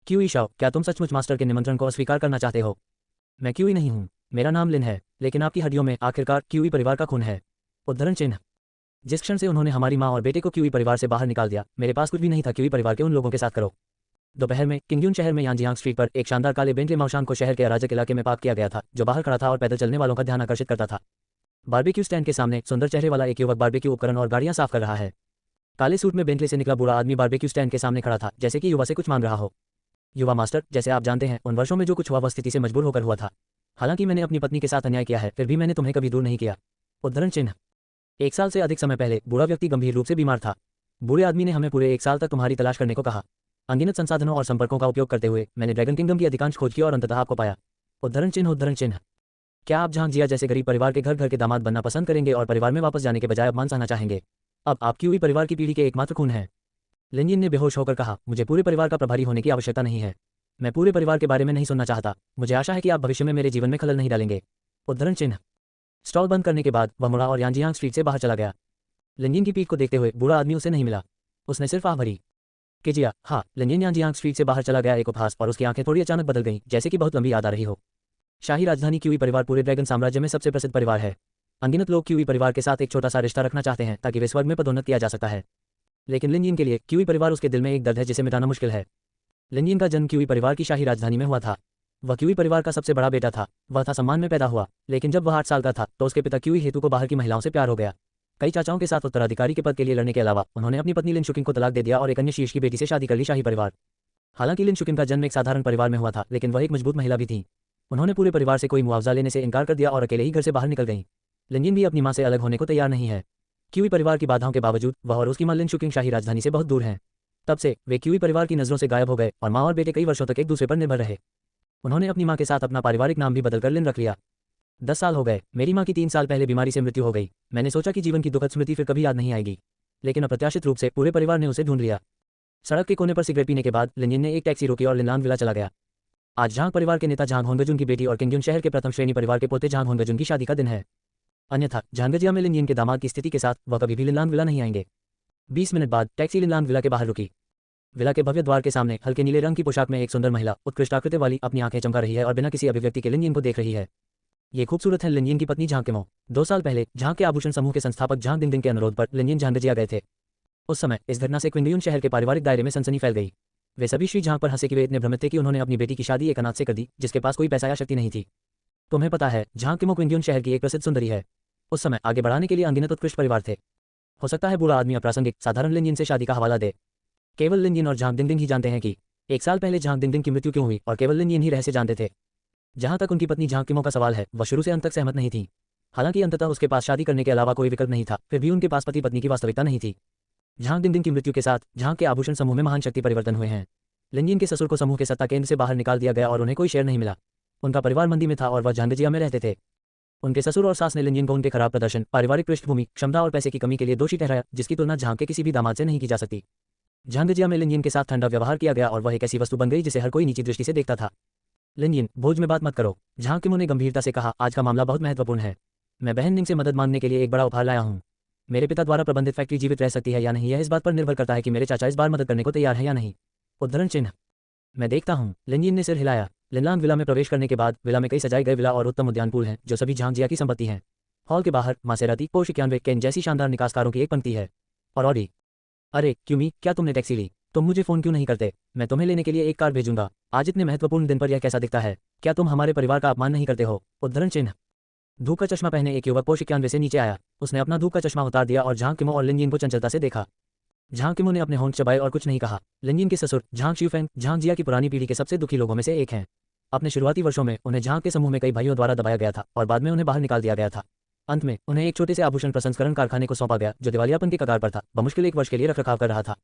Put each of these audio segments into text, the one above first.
QE Shao, क्या तुम सचमुच मास्टर के निमंत्रण को अस्वीकार करना चाहते हो? मैं क्यूई नहीं हूँ, मेरा नाम लिन है, लेकिन आपकी हड्डियों में आखिरकार क्यूई परिवार का खून है। उद्धरण चिन्ह। जिस क्षण से उन्होंने हमारी माँ और बेटे को क्यूई परिवार से बाहर निकाल दिया, मेरे पास कुछ भी नहीं था क्यूई परिवार के उन लोगों के साथ करो। दोपहर में किंगयून शहर में यांजियांग स्ट्रीट पर एक शानदार काले बेंटले माउशान को शहर के अराजक इलाके में पार्क किया गया था, जो बाहर खड़ा था और पैदल चलने वालों का ध्यान आकर्षित करता था। बारबेक्यू स्टैंड के सामने सुंदर चेहरे वाला एक युवक बारबेक्यू उपकरण और गाड़ियां साफ कर रहा है। काले सूट में बेंटले से निकला बूढ़ा आदमी बारबेक्यू स्टैंड के सामने खड़ा था, जैसे कि युवा से कुछ मांग रहा हो। युवा मास्टर, जैसे आप जानते हैं, उन वर्षों में जो कुछ हुआ वह स्थिति से मजबूर होकर हुआ था। हालांकि मैंने अपनी पत्नी के साथ अन्याय किया है, फिर भी मैंने तुम्हें कभी दूर नहीं किया। उद्धरण चिन्ह। 1 साल से अधिक समय पहले बूढ़ा व्यक्ति गंभीर रूप से बीमार था। बूढ़े आदमी ने हमें पूरे 1 साल तक तुम्हारी तलाश करने को कहा। अनगिनत संसाधनों और संपर्कों का उपयोग करते हुए मैंने ड्रैगन किंगडम की अधिकांश खोज की और अंततः आपको पाया। उद्धरण चिन्ह। उद्धरण चिन्ह। क्या आप झांग जिया जैसे गरीब परिवार के घर के दामाद बनना पसंद करेंगे और परिवार में वापस जाने के बजाय अपमान सहना चाहेंगे? अब आप क्यूई परिवार की पीढ़ी के एकमात्र खून हैं। लिनयिन ने बेहोश होकर कहा, मुझे पूरे परिवार का प्रभारी होने की आवश्यकता नहीं है। मैं पूरे परिवार के बारे में नहीं सुनना चाहता। मुझे आशा है कि आप भविष्य में मेरे जीवन में खलल नहीं डालेंगे। उद्धरण चिन्ह। स्टॉल बंद करने के बाद वह मुड़ा और यांजियांग स्ट्रीट से बाहर चला गया। लिनयिन की पीठ को देखते हुए बूढ़ा आदमी उसे नहीं मिला। उसने सिर्फ आह भरी। किजिया, हाँ। लिनयिन यांजियांग स्ट्रीट से बाहर चला गया एक उपहास, और उसकी आंखें थोड़ी अचानक बदल गईं, जैसे कि बहुत लंबी याद आ रही हो। शाही राजधानी क्यूई परिवार पूरे ड्रैगन साम्राज्य में सबसे प्रसिद्ध परिवार है। अनगिनत लोग क्यूई परिवार के साथ एक छोटा सा रिश्ता रखना चाहते हैं ताकि वे स्वर्ग में पदोन्नत किया जा सकता है। लेकिन लिनयिन के लिए क्यूई परिवार उसके दिल में एक दर्द है जिसे मिटाना मुश्किल है। लिनयिन का जन्म क्यूई परिवार की शाही राजधानी में हुआ था। वह क्यूई परिवार का सबसे बड़ा बेटा था। वह था सम्मान में पैदा हुआ, लेकिन जब वह 8 साल का था तो उसके पिता क्यूई हेतु को बाहर की महिलाओं से प्यार हो गया। कई चाचाओं के साथ उत्तराधिकारी के पद के लिए लड़ने के अलावा उन्होंने अपनी पत्नी लिन शुकिंग को तलाक दे दिया और एक अन्य शीर्ष की बेटी से शादी कर ली। शाही परिवार। हालांकि लिन शुकिंग का जन्म एक साधारण परिवार में हुआ था, लेकिन वह एक मजबूत महिला भी थी। उन्होंने पूरे परिवार से कोई मुआवजा लेने से इनकार कर दिया और अकेले ही घर से बाहर निकल गईं। लिनयिन भी अपनी मां से अलग होने को तैयार नहीं है। क्यूई परिवार की बाधाओं के बावजूद वह और उसकी मां लिन शुकिंग शाही राजधानी से बहुत दूर हैं। तब से वे क्यूई परिवार की नजरों से गायब हो गए और मां और बेटे कई वर्षों तक एक दूसरे पर निर्भर रहे। उन्होंने अपनी मां के साथ अपना पारिवारिक नाम भी बदलकर लिन रख लिया। 10 साल हो गए। मेरी मां की 3 साल पहले बीमारी से मृत्यु हो गई। मैंने सोचा कि जीवन की दुखद स्मृति फिर कभी याद नहीं आएगी, लेकिन अप्रत्याशित रूप से पूरे परिवार ने उसे ढूंढ लिया। सड़क के कोने पर सिगरेट पीने के बाद लिनयिन ने एक टैक्सी रोकी और लिनलान विला चला गया। आज झांग परिवार के नेता झांग होंगजुन की बेटी और किंगयून शहर के प्रथम श्रेणी परिवार के पोते झांग होंगजुन की शादी का दिन है। अन्यथा झांगजिया में लिनयिन के दामाद की स्थिति के साथ वह कभी भी लिनलान विला नहीं आएंगे। 20 मिनट बाद टैक्सी लिनलान विला के बाहर रुकी। विला के भव्य द्वार के सामने हल्के नीले रंग की पोशाक में एक सुंदर महिला उत्कृष्ट आकृति वाली अपनी आंखें चमका रही है और बिना किसी अभिव्यक्ति के लिनयिन को देख रही है। ये खूबसूरत है लिनयिन की पत्नी झांग किमो। 2 साल पहले झांग के आभूषण समूह के संस्थापक झांग दिंगदिंग के अनुरोध पर लिनयिन झांगजिया गए थे। उस समय इस घटना से क्विंगयून शहर के पारिवारिक दायरे में सनसनी फैल गई। वे सभी श्री झांग पर हंसे कि वे इतने भ्रमित थे कि उन्होंने अपनी बेटी की शादी एक अनाथ से कर दी जिसके पास कोई पैसा या शक्ति नहीं थी। तुम्हें पता है, झांग किमो क्विंगयून शहर की एक प्रसिद्ध सुंदरी है। उस समय आगे बढ़ाने के लिए अनगिनत उत्कृष्ट परिवार थे। हो सकता है बूढ़ा आदमी अप्रासंगिक साधारण लिनयिन से शादी का हवाला दे। केवल लिनयिन और झांग दिंगदिंग ही जानते हैं कि 1 साल पहले झांग दिंगदिंग की मृत्यु क्यों हुई, और केवल लिनयिन ही रहस्य जानते थे। जहां तक उनकी पत्नी झांग किमो का सवाल है, वह शुरू से अंत तक सहमत नहीं थी। हालांकि अंततः उसके पास शादी करने के अलावा कोई विकल्प नहीं था, फिर भी उनके पास पति पत्नी की वास्तविकता नहीं थी। झांग दिंगदिंग की मृत्यु के साथ झांग के आभूषण समूह में महान शक्ति परिवर्तन हुए हैं। लिनयिन के ससुर को समूह के सत्ता केंद्र से बाहर निकाल दिया गया और उन्हें कोई शेयर नहीं मिला। उनका परिवार मंदी में था और वह झांगजिया में रहते थे। उनके ससुर और सास ने लिनयिन को उनके खराब प्रदर्शन, पारिवारिक पृष्ठभूमि, क्षमता और पैसे की कमी के लिए दोषी ठहराया, जिसकी तुलना झांग के किसी भी दामाद से नहीं की जा सकती। झांगजिया में लिनयिन के साथ ठंडा व्यवहार किया गया और वह एक ऐसी वस्तु बन गई जिसे हर कोई नीची दृष्टि से देखता था। लिनयिन, भोज में बात मत करो, झांग किमो ने गंभीरता से कहा। आज का मामला बहुत महत्वपूर्ण है। मैं बहन निंग से मदद मांगने के लिए एक बड़ा उपहार लाया हूँ। मेरे पिता द्वारा प्रबंधित फैक्ट्री जीवित रह सकती है या नहीं, यह इस बात पर निर्भर करता है कि मेरे चाचा इस बार मदद करने को तैयार है या नहीं। उद्धरण चिन्ह। मैं देखता हूँ। लिनयिन ने सिर हिलाया। लिनलान विला में प्रवेश करने के बाद विला में कई सजाए गए विला और उत्तम उद्यान पूल हैं जो सभी झांगजिया की संपत्ति हैं। हॉल के बाहर मासेराती, पोर्श 91 केन जैसी शानदार निकासकारों की एक पंक्ति है। और ऑडी। अरे क्यूमी, क्या तुमने टैक्सी ली? तुम मुझे फोन क्यों नहीं करते? मैं तुम्हें लेने के लिए एक कार भेजूंगा। आज इतने महत्वपूर्ण दिन पर यह कैसा दिखता है? क्या तुम हमारे परिवार का अपमान नहीं करते हो? उद्धरण चिन्ह। धूप का चश्मा पहने एक युवक पोर्श 91 से नीचे आया। उसने अपना धूप का चश्मा उतार दिया और झांग किमो और लिनयिन को चंचलता से देखा। झांग किमो ने अपने होंठ चबाए और कुछ नहीं कहा। लिनयिन के ससुर झांग शिफेंग झांगजिया की पुरानी पीढ़ी के सबसे दुखी लोगों में से एक हैं। अपने शुरुआती वर्षों में उन्हें झांग के समूह में कई भाइयों द्वारा दबाया गया था और बाद में उन्हें बाहर निकाल दिया गया था। अंत में उन्हें एक छोटे से आभूषण प्रसंस्करण कारखाने को सौंपा गया जो दिवालियापन के कगार पर था। बमुश्किल 1 वर्ष के लिए रखरखाव कर रहा था।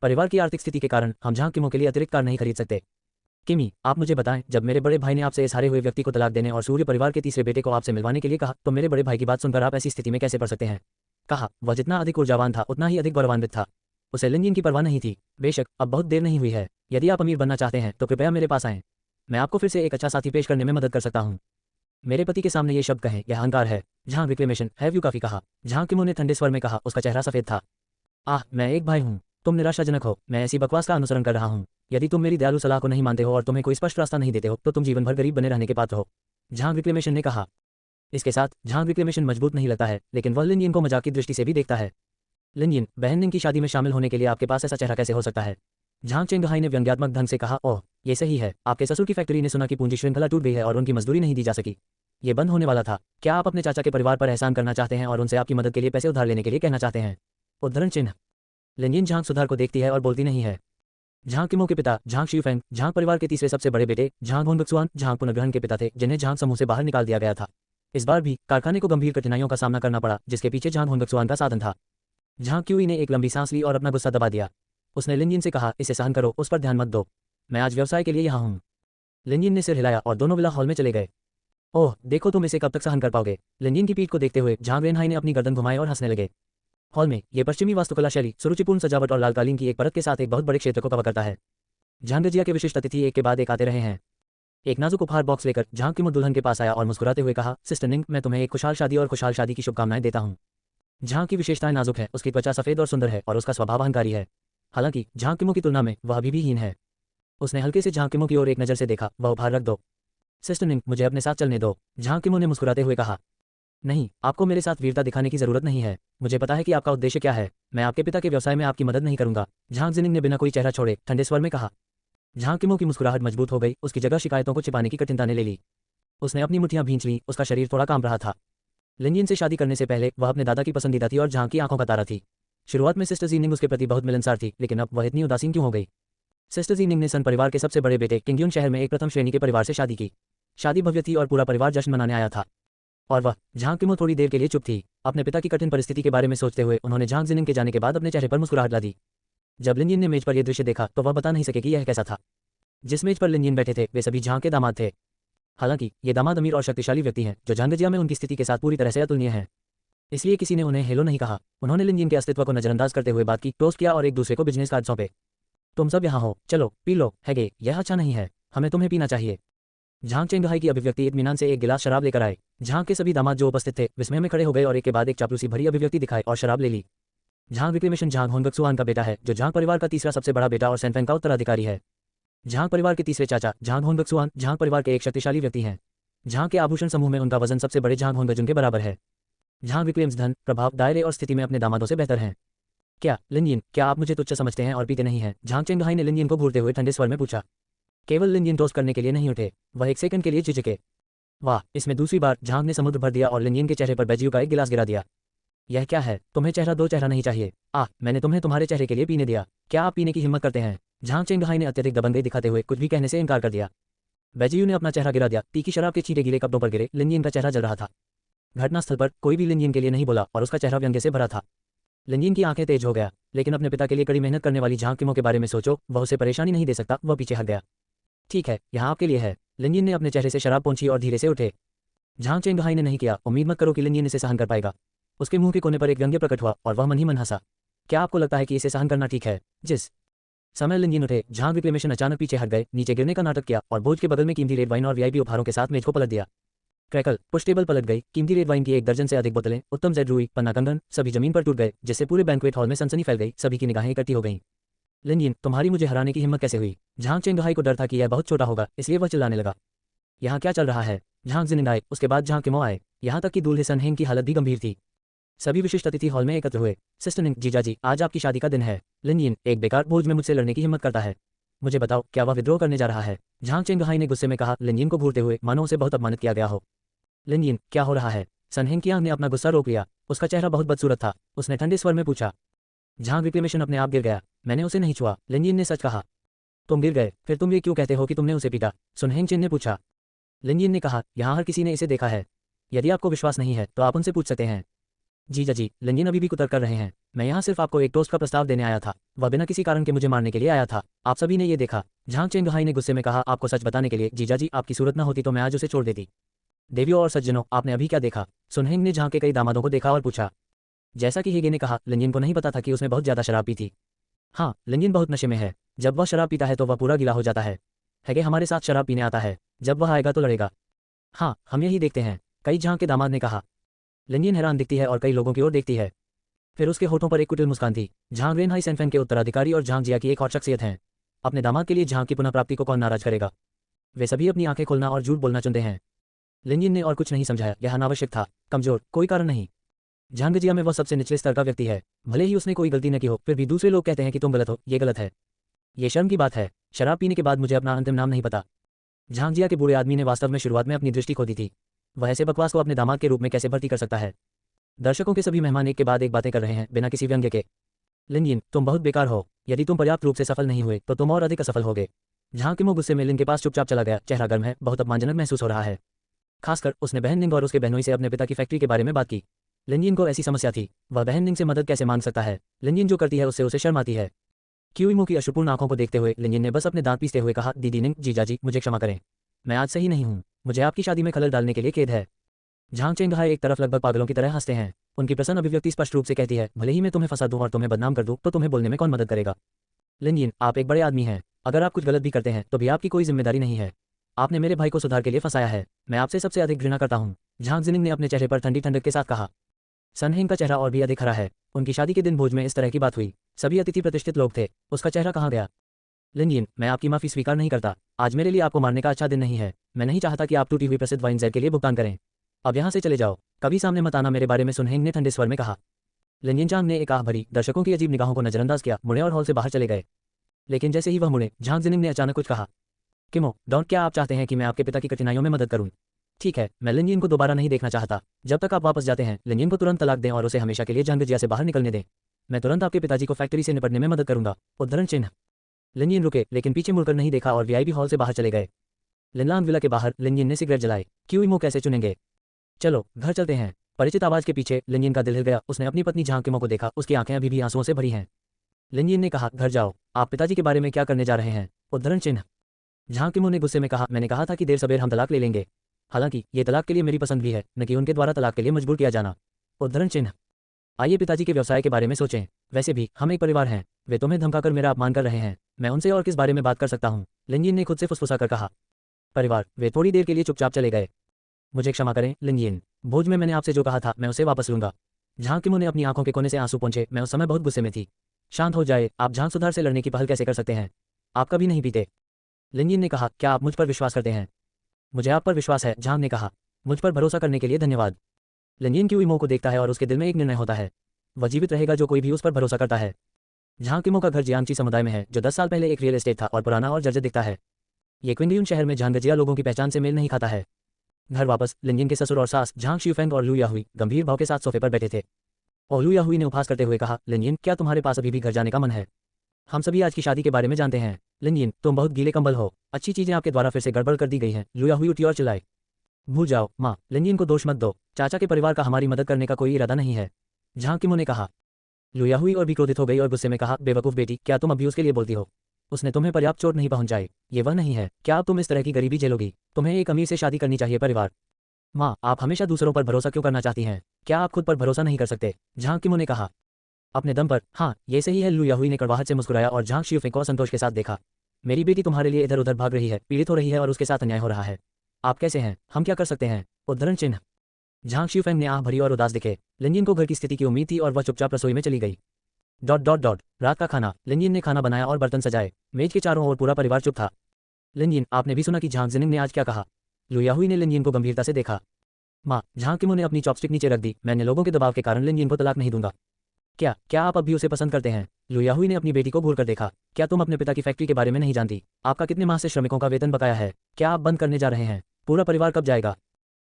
परिवार की आर्थिक स्थिति के कारण हम झांग किमो के लिए अतिरिक्त कार नहीं खरीद सकते। किमी, आप मुझे बताएं, जब मेरे बड़े भाई ने आपसे इस हारे हुए व्यक्ति को तलाक देने और सूर्य परिवार के तीसरे बेटे को आपसे मिलवाने के लिए कहा, तो मेरे बड़े भाई की बात सुनकर आप ऐसी स्थिति में कैसे पड़ सकते हैं? कहा, वह जितना अधिक ऊर्जावान था उतना ही अधिक गौरवान्वित था। उसे लिनयिन की परवाह नहीं थी। बेशक अब बहुत देर नहीं हुई है। यदि आप अमीर बनना चाहते हैं तो कृपया मेरे पास आएं। मैं आपको फिर से एक अच्छा साथी पेश करने में मदद कर सकता हूँ। मेरे पति के सामने ये शब्द कहें, यह अहंकार है। झांग रिक्लेमेशन हैव यू काफी कहा। झांग किमो ने ठंडे स्वर में कहा। उसका चेहरा सफेद था। आह, मैं एक भाई हूँ। तुम निराशाजनक हो, मैं ऐसी बकवास का अनुसरण कर रहा हूँ। यदि तुम मेरी दयालु सलाह को नहीं मानते हो और तुम्हें कोई स्पष्ट रास्ता नहीं देते हो तो तुम जीवन भर गरीब बने रहने के पात्र हो, झांग विक्लेमेशन ने कहा। इसके साथ झांग विक्लेमेशन मजबूत नहीं लगता है, लेकिन वह लिनयिन को मजाक की दृष्टि से भी देखता है। लिनयिन, बहन निंग की शादी में शामिल होने के लिए आपके पास ऐसा चेहरा कैसे हो सकता है? झांग चेंगहाई ने व्यंग्यात्मक ढंग से कहा, ओह, ये सही है, आपके ससुर की फैक्ट्री ने सुना कि पूंजी श्रृंखला टूट गई है और उनकी मजदूरी नहीं दी जा सकी। ये बंद होने वाला था। क्या आप अपने चाचा के परिवार पर एहसान करना चाहते हैं और उनसे आपकी मदद के लिए पैसे उधार लेने के लिए कहना चाहते हैं? उद्धरण चिन्ह। लिनयिन झांग सुधार को देखती है और बोलती नहीं है। झांग किमो के पिता झांग शिवफेंग झांग परिवार के तीसरे सबसे बड़े बेटे झांग होनबक्सुआन झांग पुनर्ग्रहण के पिता थे, जिन्हें झांग समूह से बाहर निकाल दिया गया था। इस बार भी कारखाने को गंभीर कठिनाइयों का सामना करना पड़ा, जिसके पीछे झांग होनबक्सुआन का साधन था। झांग क्यूई ने एक लंबी सांस ली और अपना गुस्सा दबा दिया। उसने लिनयिन से कहा, इसे सहन करो, उस पर ध्यान मत दो। मैं आज व्यवसाय के लिए यहाँ हूँ। लिनयिन ने सिर हिलाया और दोनों विला हॉल में चले गए। ओह, देखो तुम इसे कब तक सहन कर पाओगे? लिनयिन की पीठ को देखते हुए झांग रेनहाई ने अपनी गर्दन घुमाई और हंसने लगे। हॉल में ये पश्चिमी वास्तुकला शैली, सुरुचिपूर्ण सजावट और लाल कालीन की एक परत के साथ एक बहुत बड़े क्षेत्र को कवर करता है। झांगजिया के विशिष्ट अतिथि एक के बाद एक आते रहे हैं। एक नाजुक उपहार बॉक्स लेकर झांग किमो दुल्हन के पास आया और मुस्कुराते हुए कहा, सिस्टर निंग, मैं तुम्हें एक खुशहाल शादी और खुशहाल शादी की शुभकामनाएं देता हूँ। झांग की विशेषताएं नाजुक है, उसकी त्वचा सफेद और सुंदर है और उसका स्वभाव अहंकारी है। हालांकि झांग किमो की तुलना में वह अभी भी हीन है। उसने हल्के से झांग किमो की ओर एक नजर से देखा। वह उपहार रख दो सिस्टर निंग, मुझे अपने साथ चलने दो, झांग किमो ने मुस्कुराते हुए कहा। नहीं, आपको मेरे साथ वीरता दिखाने की जरूरत नहीं है। मुझे पता है कि आपका उद्देश्य क्या है। मैं आपके पिता के व्यवसाय में आपकी मदद नहीं करूंगा, झांग जिनिंग ने बिना कोई चेहरा छोड़े ठंडे स्वर में कहा। झांग किमो की मुस्कुराहट मजबूत हो गई, उसकी जगह शिकायतों को छिपाने की कठिनता ने ले ली। उसने अपनी मुट्ठियां भींच ली, उसका शरीर थोड़ा कांप रहा था। लिनयिन से शादी करने से पहले वह अपने दादा की पसंदीदा थी और झांग की आंखों का तारा थी। शुरुआत में सिस्टर जीनिंग उसके प्रति बहुत मिलनसार थी, लेकिन अब वह इतनी उदासीन क्यों हो गई? सिस्टर जीनिंग ने सन परिवार के सबसे बड़े बेटे किंगयुन शहर में एक प्रथम श्रेणी के परिवार से शादी की। शादी भव्य थी और पूरा परिवार जश्न मनाने आया था। और वह झांग किमो थोड़ी देर के लिए चुप थी। अपने पिता की कठिन परिस्थिति के बारे में सोचते हुए उन्होंने झांग जिनिंग के जाने के बाद अपने चेहरे पर मुस्कुराहट ला दी। जब लिनयिन ने मेज पर यह दृश्य देखा तो वह बता नहीं सके कि यह कैसा था। जिस मेज पर लिनयिन बैठे थे वे सभी झांग के दामाद थे। हालांकि ये दामाद अमीर और शक्तिशाली व्यक्ति हैं जो झांगजिया में उनकी स्थिति के साथ पूरी तरह से अतुलनीय हैं। इसलिए किसी ने उन्हें हेलो नहीं कहा। उन्होंने लिनयिन के अस्तित्व को नजरअंदाज करते हुए बात की, टोस्ट किया और एक दूसरे को बिजनेस कार्ड सौंपे। तुम सब यहाँ हो, चलो पी लो। हैगे, यह अच्छा नहीं है, हमें तुम्हें पीना चाहिए। झांग चेंगहाई की अभिव्यक्ति इत्मीनान से एक गिलास शराब लेकर आए। झांग के सभी दामाद जो उपस्थित थे विस्मय में खड़े हो गए और एक के बाद एक चापलूसी भरी अभिव्यक्ति दिखाई और शराब ले ली। झांग विक्लेमेशन झांग होनबक्सुआन का बेटा है, जो झांग परिवार का तीसरा सबसे बड़ा बेटा और सैनफेंग का उत्तराधिकारी है। झांग परिवार के तीसरे चाचा झांग होनबक्सुआन झांग परिवार के एक शक्तिशाली व्यक्ति हैं। झांग के आभूषण समूह में उनका वजन सबसे बड़े झांग होनबजुन के बराबर है। झांग विक्लेम्स धन, प्रभाव, दायरे और स्थिति में अपने दामादों से बेहतर हैं। क्या लिनयिन, क्या आप मुझे तुच्छ समझते हैं और पीते नहीं हैं? झांग चेंगहाई ने लिनयिन को घूरते हुए ठंडे स्वर में पूछा। केवल लिनयिन टोस्ट करने के लिए नहीं उठे, वह एक सेकंड के लिए झिझके। वाह, इसमें दूसरी बार झांग ने समुद्र भर दिया और लिनयिन के चेहरे पर बैजियू का एक गिलास गिरा दिया। यह क्या है? तुम्हें चेहरा दो, चेहरा नहीं चाहिए। मैंने तुम्हें तुम्हारे चेहरे के लिए पीने दिया। क्या आप पीने की हिम्मत करते हैं? झांग चेंगहाई ने अत्यधिक दबंगई दिखाते हुए कुछ भी कहने से इनकार कर दिया। बैजियू ने अपना चेहरा गिरा दिया। तीखी शराब के छींटे गीले कपड़ों पर गिरे। लिनयिन का चेहरा जल रहा था। घटनास्थल पर कोई भी लिनयिन के लिए नहीं बोला और उसका चेहरा व्यंग्य से भरा था। लिनयिन की आंखें तेज हो गया। लेकिन अपने पिता के लिए कड़ी मेहनत करने वाली झांग किमो के बारे में सोचो, वह उसे परेशानी नहीं दे सकता। वह पीछे हट गया। ठीक है, यहाँ आपके लिए है। लिनयिन ने अपने चेहरे से शराब पोंछी और धीरे से उठे। झांग चेंगहाई ने नहीं किया। उम्मीद मत करो कि लिनयिन इसे सहन कर पाएगा। उसके मुंह के कोने पर एक व्यंग्य प्रकट हुआ और वह मन ही मन हंसा। क्या आपको लगता है कि इसे सहन करना ठीक है? जिस समय लिनयिन उठे, झांग विक्लेमेशन अचानक पीछे हट गए, नीचे गिरने का नाटक किया और बोझ के बगल में कीमती रेड वाइन और वीआईपी उपहारों के साथ मेज को पलट दिया। क्रैकल, पुश टेबल पलट गई। कीमती रेड वाइन की एक दर्जन से अधिक बोतलें, उत्तम जेड रूई, पन्ना कंगन, सभी जमीन पर टूट गए, जिससे पूरे बैंक्वेट हॉल में सनसनी फैल गई। सभी की निगाहें इकट्ठी हो गईं। लिनयिन, तुम्हारी मुझे हराने की हिम्मत कैसे हुई? झांग चेंगहाई को डर था कि यह बहुत छोटा होगा, इसलिए वह चिल्लाने लगा। यहाँ क्या चल रहा है? झांग जिनिंग आए, उसके बाद झांग किमो आए, यहाँ तक कि दूल्हे सनहेंग की हालत भी गंभीर थी। सभी विशिष्ट अतिथि हॉल में एकत्र हुए। सिस्टर निंग, जीजाजी, आज आपकी शादी का दिन है। लिनयिन, एक बेकार बोझ में मुझसे लड़ने की हिम्मत करता है। मुझे बताओ, क्या वह विद्रोह करने जा रहा है? झांग चेंगहाई ने गुस्से में कहा, लिनयिन को घूरते हुए, मानो उसे बहुत अपमानित किया गया हो। लिनयिन, क्या हो रहा है? सनहेंग की आंख ने अपना गुस्सा रोक लिया। उसका चेहरा बहुत बदसूरत था। उसने ठंडे स्वर में पूछा। झांग विक्लेमेशन अपने आप गिर गया। मैंने उसे नहीं छुआ। लिनयिन ने सच कहा। तुम गिर गए, फिर तुम ये क्यों कहते हो कि तुमने उसे पीटा? सुनहेंग चिन ने पूछा। लिनयिन ने कहा, यहाँ हर किसी ने इसे देखा है। यदि आपको विश्वास नहीं है तो आप उनसे पूछ सकते हैं। जीजाजी, लिनयिन अभी भी कुतर कर रहे हैं। मैं यहाँ सिर्फ आपको एक टोस्ट का प्रस्ताव देने आया था। वह बिना किसी कारण के मुझे मारने के लिए आया था। आप सभी ने ये देखा। झांग चेंगहाई ने गुस्से में कहा, आपको सच बताने के लिए जीजाजी, आपकी सूरत न होती तो मैं आज उसे छोड़ देती। देवियों और सज्जनों, आपने अभी क्या देखा? सुनहेंग ने झांग के कई दामादों को देखा और पूछा। जैसा कि हेगे ने कहा, लिनयिन को नहीं पता था कि उसने बहुत ज्यादा शराब पी थी। हाँ, लिनयिन बहुत नशे में है। जब वह शराब पीता है तो वह पूरा गीला हो जाता है। हेगे हमारे साथ शराब पीने आता है। जब वह आएगा तो लड़ेगा। हाँ, हम यही देखते हैं, कई झांग के दामाद ने कहा। लिनयिन हैरान दिखती है और कई लोगों की ओर देखती है। फिर उसके होठों पर एक कुटिल मुस्कान थी। झांग रेनहाई सेनफेन के उत्तराधिकारी और झांग जिया की एक और शख्सियत हैं। अपने दामाद के लिए झांग की पुनः प्राप्ति को कौन नाराज करेगा। वे सभी अपनी आंखें खोलना और झूठ बोलना चुनते हैं। लिनयिन ने और कुछ नहीं समझाया, यह अनावश्यक था, कमजोर, कोई कारण नहीं। झांगजिया में वह सबसे निचले स्तर का व्यक्ति है, भले ही उसने कोई गलती न की हो, फिर भी दूसरे लोग कहते हैं कि तुम गलत हो, ये गलत है। ये शर्म की बात है। शराब पीने के बाद मुझे अपना अंतिम नाम नहीं पता। झांगजिया के बूढ़े आदमी ने वास्तव में शुरुआत में अपनी दृष्टि खो दी थी। वह ऐसे बकवास को अपने दामाद के रूप में कैसे भर्ती कर सकता है। दर्शकों के सभी मेहमान एक के बाद एक बातें कर रहे हैं, बिना किसी व्यंग्य के। लिनयिन, तुम बहुत बेकार हो। यदि तुम पर्याप्त रूप से सफल नहीं हुए तो तुम और अधिक असफल होगे। झांग किमो गुस्से में लिन के पास चुपचाप चला गया। चेहरा गर्म है, बहुत अपमानजनक महसूस हो रहा है। खासकर उसने बहन निंग और उसके बहनोई से अपने पिता की फैक्ट्री के बारे में बात की। लिनयिन को ऐसी समस्या थी, वह बहन निंग से मदद कैसे मांग सकता है। लिनयिन जो करती है उससे उसे शर्म आती है। क्यूइमो की अश्रुपूर्ण आंखों को देखते हुए लिनयिन ने बस अपने दांत पीसते हुए कहा, दीदी निंग, जीजाजी, मुझे क्षमा करें। मैं आज सही नहीं हूँ। मुझे आपकी शादी में खलल डालने के लिए खेद है। झांग चेंगहाई एक तरफ लगभग पागलों की तरह हंसते हैं। उनकी प्रसन्न अभिव्यक्ति स्पष्ट रूप से कहती है, भले ही मैं तुम्हें फंसा दूं और तुम्हें बदनाम कर दूं तो तुम्हें बोलने में कौन मदद करेगा। लिनयिन, आप एक बड़े आदमी हैं। अगर आप कुछ गलत भी करते हैं तो भी आपकी कोई जिम्मेदारी नहीं है। आपने मेरे भाई को सुधार के लिए फंसाया है। मैं आपसे सबसे अधिक घृणा करता हूँ। झांग जिनिंग ने अपने चेहरे पर ठंडी ठंडक के साथ कहा। सनहेंग का चेहरा और भी अधिक हरा है। उनकी शादी के दिन भोज में इस तरह की बात हुई। सभी अतिथि प्रतिष्ठित लोग थे। उसका चेहरा कहाँ गया। लिनयिन, मैं आपकी माफी स्वीकार नहीं करता। आज मेरे लिए आपको मारने का अच्छा दिन नहीं है। मैं नहीं चाहता कि आप टूटी हुई प्रसिद्ध वाइन ज़ेर के लिए भुगतान करें। अब यहाँ से चले जाओ, कभी सामने मत आना मेरे बारे में, सुनहेंग ने ठंडे स्वर में कहा। लिनयिन चांग ने एक आह भरी, दर्शकों की अजीब निगाहों को नजरअंदाज किया, मुड़े और हॉल से बाहर चले गए। लेकिन जैसे ही वह मुड़े, झांग जिनिंग ने अचानक कुछ कहा। किमो, डॉन, क्या आप चाहते हैं कि मैं आपके पिता की कठिनाइयों में मदद करूं? ठीक है, मैं लिनयिन को दोबारा नहीं देखना चाहता। जब तक आप वापस जाते हैं, लिनयिन को तुरंत तलाक दें और उसे हमेशा के लिए झांगजिया से बाहर निकलने दें। मैं तुरंत आपके पिताजी को फैक्ट्री से निपटने में मदद करूंगा। उद्धरण चिन्ह। लिनयिन रुके, लेकिन पीछे मुड़कर नहीं देखा और वीआईपी हॉल से बाहर चले गए। लिनलांग विला के बाहर लिनयिन ने सिगरेट जलाई। क्यूइमो कैसे चुनेंगे? चलो घर चलते हैं। परिचित आवाज के पीछे लिनयिन का दिल हिल गया। उसने अपनी पत्नी झांग किमो को देखा, उसकी आंखें अभी भी आंसुओं से भरी हैं। लिनयिन ने कहा, घर जाओ। आप पिताजी के बारे में क्या करने जा रहे हैं? उद्धरण चिन्ह। झांग किमो ने गुस्से में कहा, मैंने कहा था कि देर सबेर हम तलाक ले लेंगे। हालांकि ये तलाक के लिए मेरी पसंद भी है, न कि उनके द्वारा तलाक के लिए मजबूर किया जाना। उद्धरण चिन्ह। आइए पिताजी के व्यवसाय के बारे में सोचें। वैसे भी हम एक परिवार हैं। वे तुम्हें धमकाकर मेरा अपमान कर रहे हैं। मैं उनसे और किस बारे में बात कर सकता हूँ? लिनयिन ने खुद से फुसफुसाकर कहा। परिवार। वे थोड़ी देर के लिए चुपचाप चले गए। मुझे क्षमा करें लिनयिन, भोज में मैंने आपसे जो कहा था मैं उसे वापस लूंगा। झांग किमो ने अपनी आंखों के कोने से आंसू पोंछे। मैं उस समय बहुत गुस्से में थी। शांत हो जाए, आप झांग सुधार से लड़ने की पहल कैसे कर सकते हैं? आप कभी नहीं पीते। लिनयिन ने कहा, क्या आप मुझ पर विश्वास करते हैं? मुझे आप पर विश्वास है, झांग ने कहा। मुझ पर भरोसा करने के लिए धन्यवाद। लिनयिन क्यूइमो को देखता है और उसके दिल में एक निर्णय होता है, वह जीवित रहेगा जो कोई भी उस पर भरोसा करता है। झांग किमो का घर जियांगची समुदाय में है, जो 10 साल पहले एक रियल एस्टेट था और पुराना और जर्जर दिखता है। ये क्विंगलियन शहर में झांगजिया लोगों की पहचान से मेल नहीं खाता है। घर वापस लिनयिन के ससुर और सास झांग शिफेंग और लू याहुई गंभीर भाव के साथ सोफे पर बैठे थे। और लू याहुई ने उपहास करते हुए कहा, लिनयिन, क्या तुम्हारे पास अभी भी घर जाने का मन है? हम सभी आज की शादी के बारे में जानते हैं। लिनयिन, तुम बहुत गीले कंबल हो। अच्छी चीजें आपके द्वारा फिर से गड़बड़ कर दी गई हैं। लू याहुई उठी और चिल्लाई। भूल जाओ माँ, लिनयिन को दोष मत दो। चाचा के परिवार का हमारी मदद करने का कोई इरादा नहीं है, झांग किमो ने कहा। लू याहुई और भी क्रोधित हो गई और गुस्से में कहा, बेवकूफ बेटी, क्या तुम अभी उसके लिए बोलती हो? उसने तुम्हें पर्याप्त चोट नहीं पहुंचाई। ये वह नहीं है। क्या अब तुम इस तरह की गरीबी झेलोगी? तुम्हें एक अमीर से शादी करनी चाहिए। परिवार। माँ, आप हमेशा दूसरों पर भरोसा क्यों करना चाहती हैं? क्या आप खुद पर भरोसा नहीं कर सकते? झांग किमो ने कहा। अपने दम पर। हाँ, ये सही है। लू याहुई ने कड़वाहट से मुस्कुराया और झांग शिफेंग को संतोष के साथ देखा। मेरी बेटी तुम्हारे लिए इधर उधर भाग रही है, पीड़ित हो रही है और उसके साथ अन्याय हो रहा है। आप कैसे हैं? हम क्या कर सकते हैं? उद्धरण चिन्ह। झांग शिफेंग ने आह भरी और उदास दिखे। लिनयिन को घर की स्थिति की उम्मीद थी और वह चुपचाप रसोई में चली गई। रात का खाना। लिनयिन ने खाना बनाया और बर्तन सजाए। मेज के चारों ओर पूरा परिवार चुप था। लिनयिन, आपने भी सुना कि झांग जिनिंग ने आज क्या कहा? लू याहुई ने लिनयिन को गंभीरता से देखा। माँ, झांग किमो ने अपनी चॉपस्टिक नीचे रख दी। मैंने लोगों के दबाव के कारण लिनयिन को तलाक नहीं दूंगा। क्या आप अब भी उसे पसंद करते हैं? लू याहुई ने अपनी बेटी को घूर कर देखा। क्या तुम अपने पिता की फैक्ट्री के बारे में नहीं जानती? आपका कितने माह से श्रमिकों का वेतन बकाया है? क्या आप बंद करने जा रहे हैं? पूरा परिवार कब जाएगा?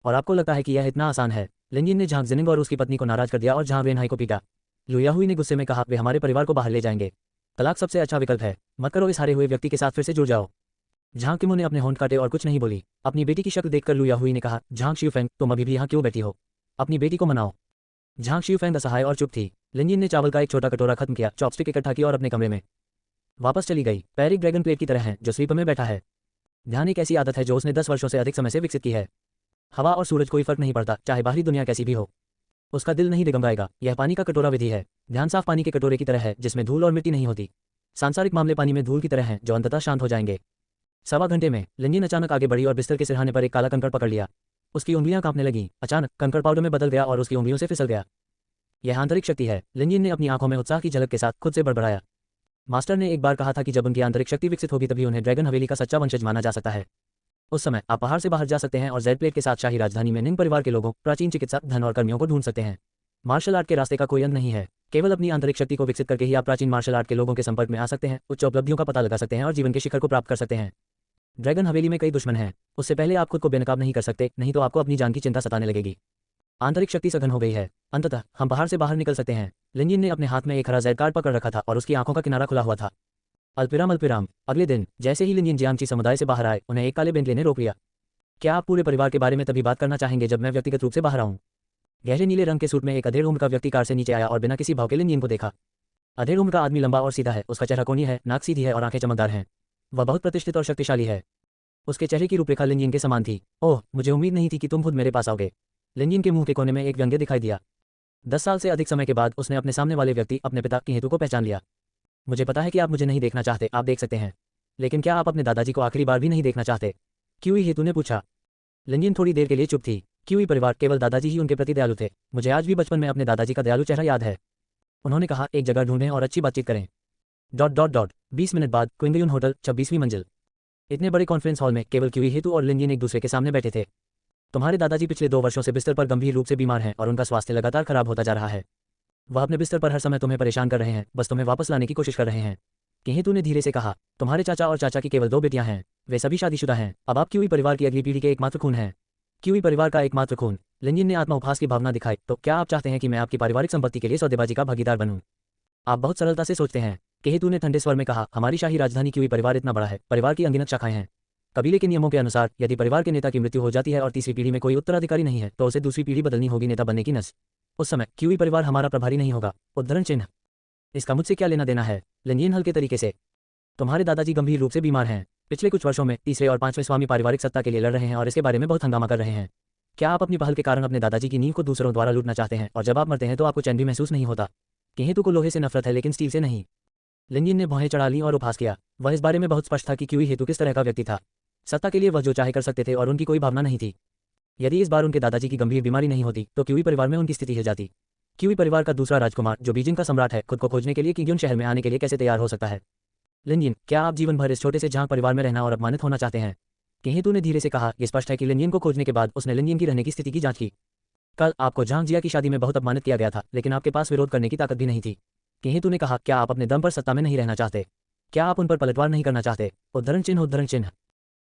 और आपको लगता है कि यह इतना आसान है? लिनयिन ने झांग जिनिंग और उसकी पत्नी को नाराज कर दिया और झांग रेनहाई को पीटा। लू याहुई ने गुस्से में कहा, वे हमारे परिवार को बाहर ले जाएंगे। तलाक सबसे अच्छा विकल्प है। मत करो, इस हारे हुए व्यक्ति के साथ फिर से जुड़ जाओ। झांग किमो ने अपने होंठ काटे और कुछ नहीं बोली। अपनी बेटी की शक्ल देखकर लू याहुई ने कहा, झांग शिफेंग, तुम अभी भी यहाँ क्यों बैठी हो? अपनी बेटी को मनाओ। झांग शिफेंग असहाय और चुप थी। लिनयिन ने चावल का एक छोटा कटोरा खत्म किया, चॉपस्टिक इकट्ठा की और अपने कमरे में वापस चली गई। पैर एक ड्रैगन प्लेट की तरह है जो स्लीपर में बैठा है। ध्यान एक ऐसी आदत है जो उसने 10 वर्षों से अधिक समय से विकसित की है। हवा और सूरज कोई फर्क नहीं पड़ता, चाहे बाहरी दुनिया कैसी भी हो। उसका दिल नहीं दिगंगाएगा। यह पानी का कटोरा विधि है। ध्यान साफ पानी के कटोरे की तरह है जिसमें धूल और मिट्टी नहीं होती। सांसारिक मामले पानी में धूल की तरह हैं जो अंततः शांत हो जाएंगे। 1.25 घंटे में लिनयिन अचानक आगे बढ़ी और बिस्तर के सिरहाने पर एक काला कंकड़ पकड़ लिया। उसकी उंगलियां कांपने लगीं। अचानक कंकड़ पाउडर में बदल गया और उसकी उंगलियों से फिसल गया। यह आंतरिक शक्ति है, लिनयिन ने अपनी आंखों में उत्साह की झलक के साथ खुद से बड़बड़ाया। मास्टर ने एक बार कहा था कि जब उनकी आंतरिक शक्ति विकसित होगी तभी उन्हें ड्रैगन हवेली का सच्चा वंशज माना जा सकता है। उस समय आप पहाड़ से बाहर जा सकते हैं और जेड प्लेट के साथ शाही राजधानी में निंग परिवार के लोगों, प्राचीन चिकित्सा, धन और कर्मियों को ढूंढ सकते हैं। मार्शल आर्ट के रास्ते का कोई अंत नहीं है, केवल अपनी आंतरिक शक्ति को विकसित करके ही आप प्राचीन मार्शल आर्ट के लोगों के संपर्क में आ सकते हैं, उच्च उपलब्धियों का पता लगा सकते हैं और जीवन के शिखर को प्राप्त कर सकते हैं। ड्रैगन हवेली में कई दुश्मन हैं, उससे पहले आप खुद को बेनकाब नहीं कर सकते, नहीं तो आपको अपनी जान की चिंता सताने लगेगी। आंतरिक शक्ति सघन हो गई है, अंततः हम पहाड़ से बाहर निकल सकते हैं। लिनयिन ने अपने हाथ में एक हरा जेड कार्ड पकड़ रखा था और उसकी आंखों का किनारा खुला हुआ था। अल्पिराम। अगले दिन जैसे ही लिनयिन जियांगची समुदाय से बाहर आए, उन्हें एक काले बेंटले ने रोक लिया। क्या आप पूरे परिवार के बारे में तभी बात करना चाहेंगे जब मैं व्यक्तिगत रूप से बाहर आऊं? गहरे नीले रंग के सूट में एक अधेड़ उम्र का व्यक्ति कार से नीचे आया और बिना किसी भाव के लिनयिन को देखा। अधेड़ उम्र का आदमी लंबा और सीधा है, उसका चेहरा कोनी है, नाक सीधी है और आंखें चमकदार हैं। वह बहुत प्रतिष्ठित और शक्तिशाली है। उसके चेहरे की रूपरेखा लिनयिन के समान थी। ओह, मुझे उम्मीद नहीं थी कि तुम खुद मेरे पास आओगे। लिनयिन के मुंह के कोने में एक व्यंग्य दिखाई दिया। 10 साल से अधिक समय के बाद उसने अपने सामने वाले व्यक्ति, अपने पिता की हेतु को पहचान लिया। मुझे पता है कि आप मुझे नहीं देखना चाहते, आप देख सकते हैं, लेकिन क्या आप अपने दादाजी को आखिरी बार भी नहीं देखना चाहते? क्यूई हेतु ने पूछा। लिनयिन थोड़ी देर के लिए चुप थी। क्यूई परिवार, केवल दादाजी ही उनके प्रति दयालु थे। मुझे आज भी बचपन में अपने दादाजी का दयालु चेहरा याद है। उन्होंने कहा, एक जगह ढूंढें और अच्छी बातचीत करें। 20 मिनट बाद क्विंगयुन होटल, 26वीं मंजिल। इतने बड़े कॉन्फ्रेंस हॉल में केवल क्यूई हेतु और लिनयिन एक दूसरे के सामने बैठे थे। तुम्हारे दादाजी पिछले 2 वर्षों से बिस्तर पर गंभीर रूप से बीमार हैं और उनका स्वास्थ्य लगातार खराब होता जा रहा है। वह अपने बिस्तर पर हर समय तुम्हें परेशान कर रहे हैं, बस तुम्हें वापस लाने की कोशिश कर रहे हैं। किहेतु ने धीरे से कहा, तुम्हारे चाचा और चाचा की केवल 2 बेटियां हैं, वे सभी शादीशुदा हैं। अब आप क्यूई परिवार की अगली पीढ़ी के एकमात्र खून हैं। क्यूई परिवार का एकमात्र खून। लिनयिन ने आत्मा उपहास की भावना दिखाई। तो क्या आप चाहते हैं कि मैं आपकी पारिवारिक संपत्ति के लिए सौदेबाजी का भागीदार बनूं? आप बहुत सरलता से सोचते हैं, किहेतु ने ठंडे स्वर में कहा। हमारी शाही राजधानी क्यूई परिवार इतना बड़ा है, परिवार की अनगिनत शाखाएं हैं। कबीले के नियमों के अनुसार यदि परिवार के नेता की मृत्यु हो जाती है और तीसरी पीढ़ी में कोई उत्तराधिकारी नहीं है, तो उसे दूसरी पीढ़ी बदलनी होगी नेता बनने की नस। उस समय क्यूई परिवार हमारा प्रभारी नहीं होगा। उद्धरण चिन्ह। इसका मुझसे क्या लेना देना है? लिनयिन हल्के तरीके से। तुम्हारे दादाजी गंभीर रूप से बीमार हैं। पिछले कुछ वर्षों में तीसरे और 5वें स्वामी पारिवारिक सत्ता के लिए लड़ रहे हैं और इसके बारे में बहुत हंगामा कर रहे हैं। क्या आप अपनी पहल के कारण अपने दादाजी की नींव को दूसरों द्वारा लूटना चाहते हैं और जब आप मरते हैं तो आपको चैन भी महसूस नहीं होता? किहेतु को लोहे से नफरत है लेकिन स्टील से नहीं। लिनयिन ने भौहें चढ़ा ली और उपहास किया। वह इस बारे में बहुत स्पष्ट था कि क्यूई हेतु किस तरह का व्यक्ति था। सत्ता के लिए वह जो चाहे कर सकते थे और उनकी कोई भावना नहीं थी। यदि इस बार उनके दादाजी की गंभीर बीमारी नहीं होती तो क्यूई परिवार में उनकी स्थिति हिल जाती। क्यूई परिवार का दूसरा राजकुमार, जो बीजिंग का सम्राट है, खुद को खोजने के लिए किंगयुन शहर में आने के लिए कैसे तैयार हो सकता है? लिनयिन, क्या आप जीवन भर इस छोटे से झांग परिवार में रहना और अपमानित होना चाहते हैं? किहेतु ने धीरे से कहा। यह स्पष्ट है कि लिनयिन को खोजने के बाद उसने लिनयिन की रहने की स्थिति की जांच की। कल आपको झांग जिया की शादी में बहुत अपमानित किया गया था, लेकिन आपके पास विरोध करने की ताकत भी नहीं थी। किहेतु ने कहा, क्या आप अपने दम पर सत्ता में नहीं रहना चाहते? क्या आप उन पर पलटवार नहीं करना चाहते? उद्धरण चिन्ह।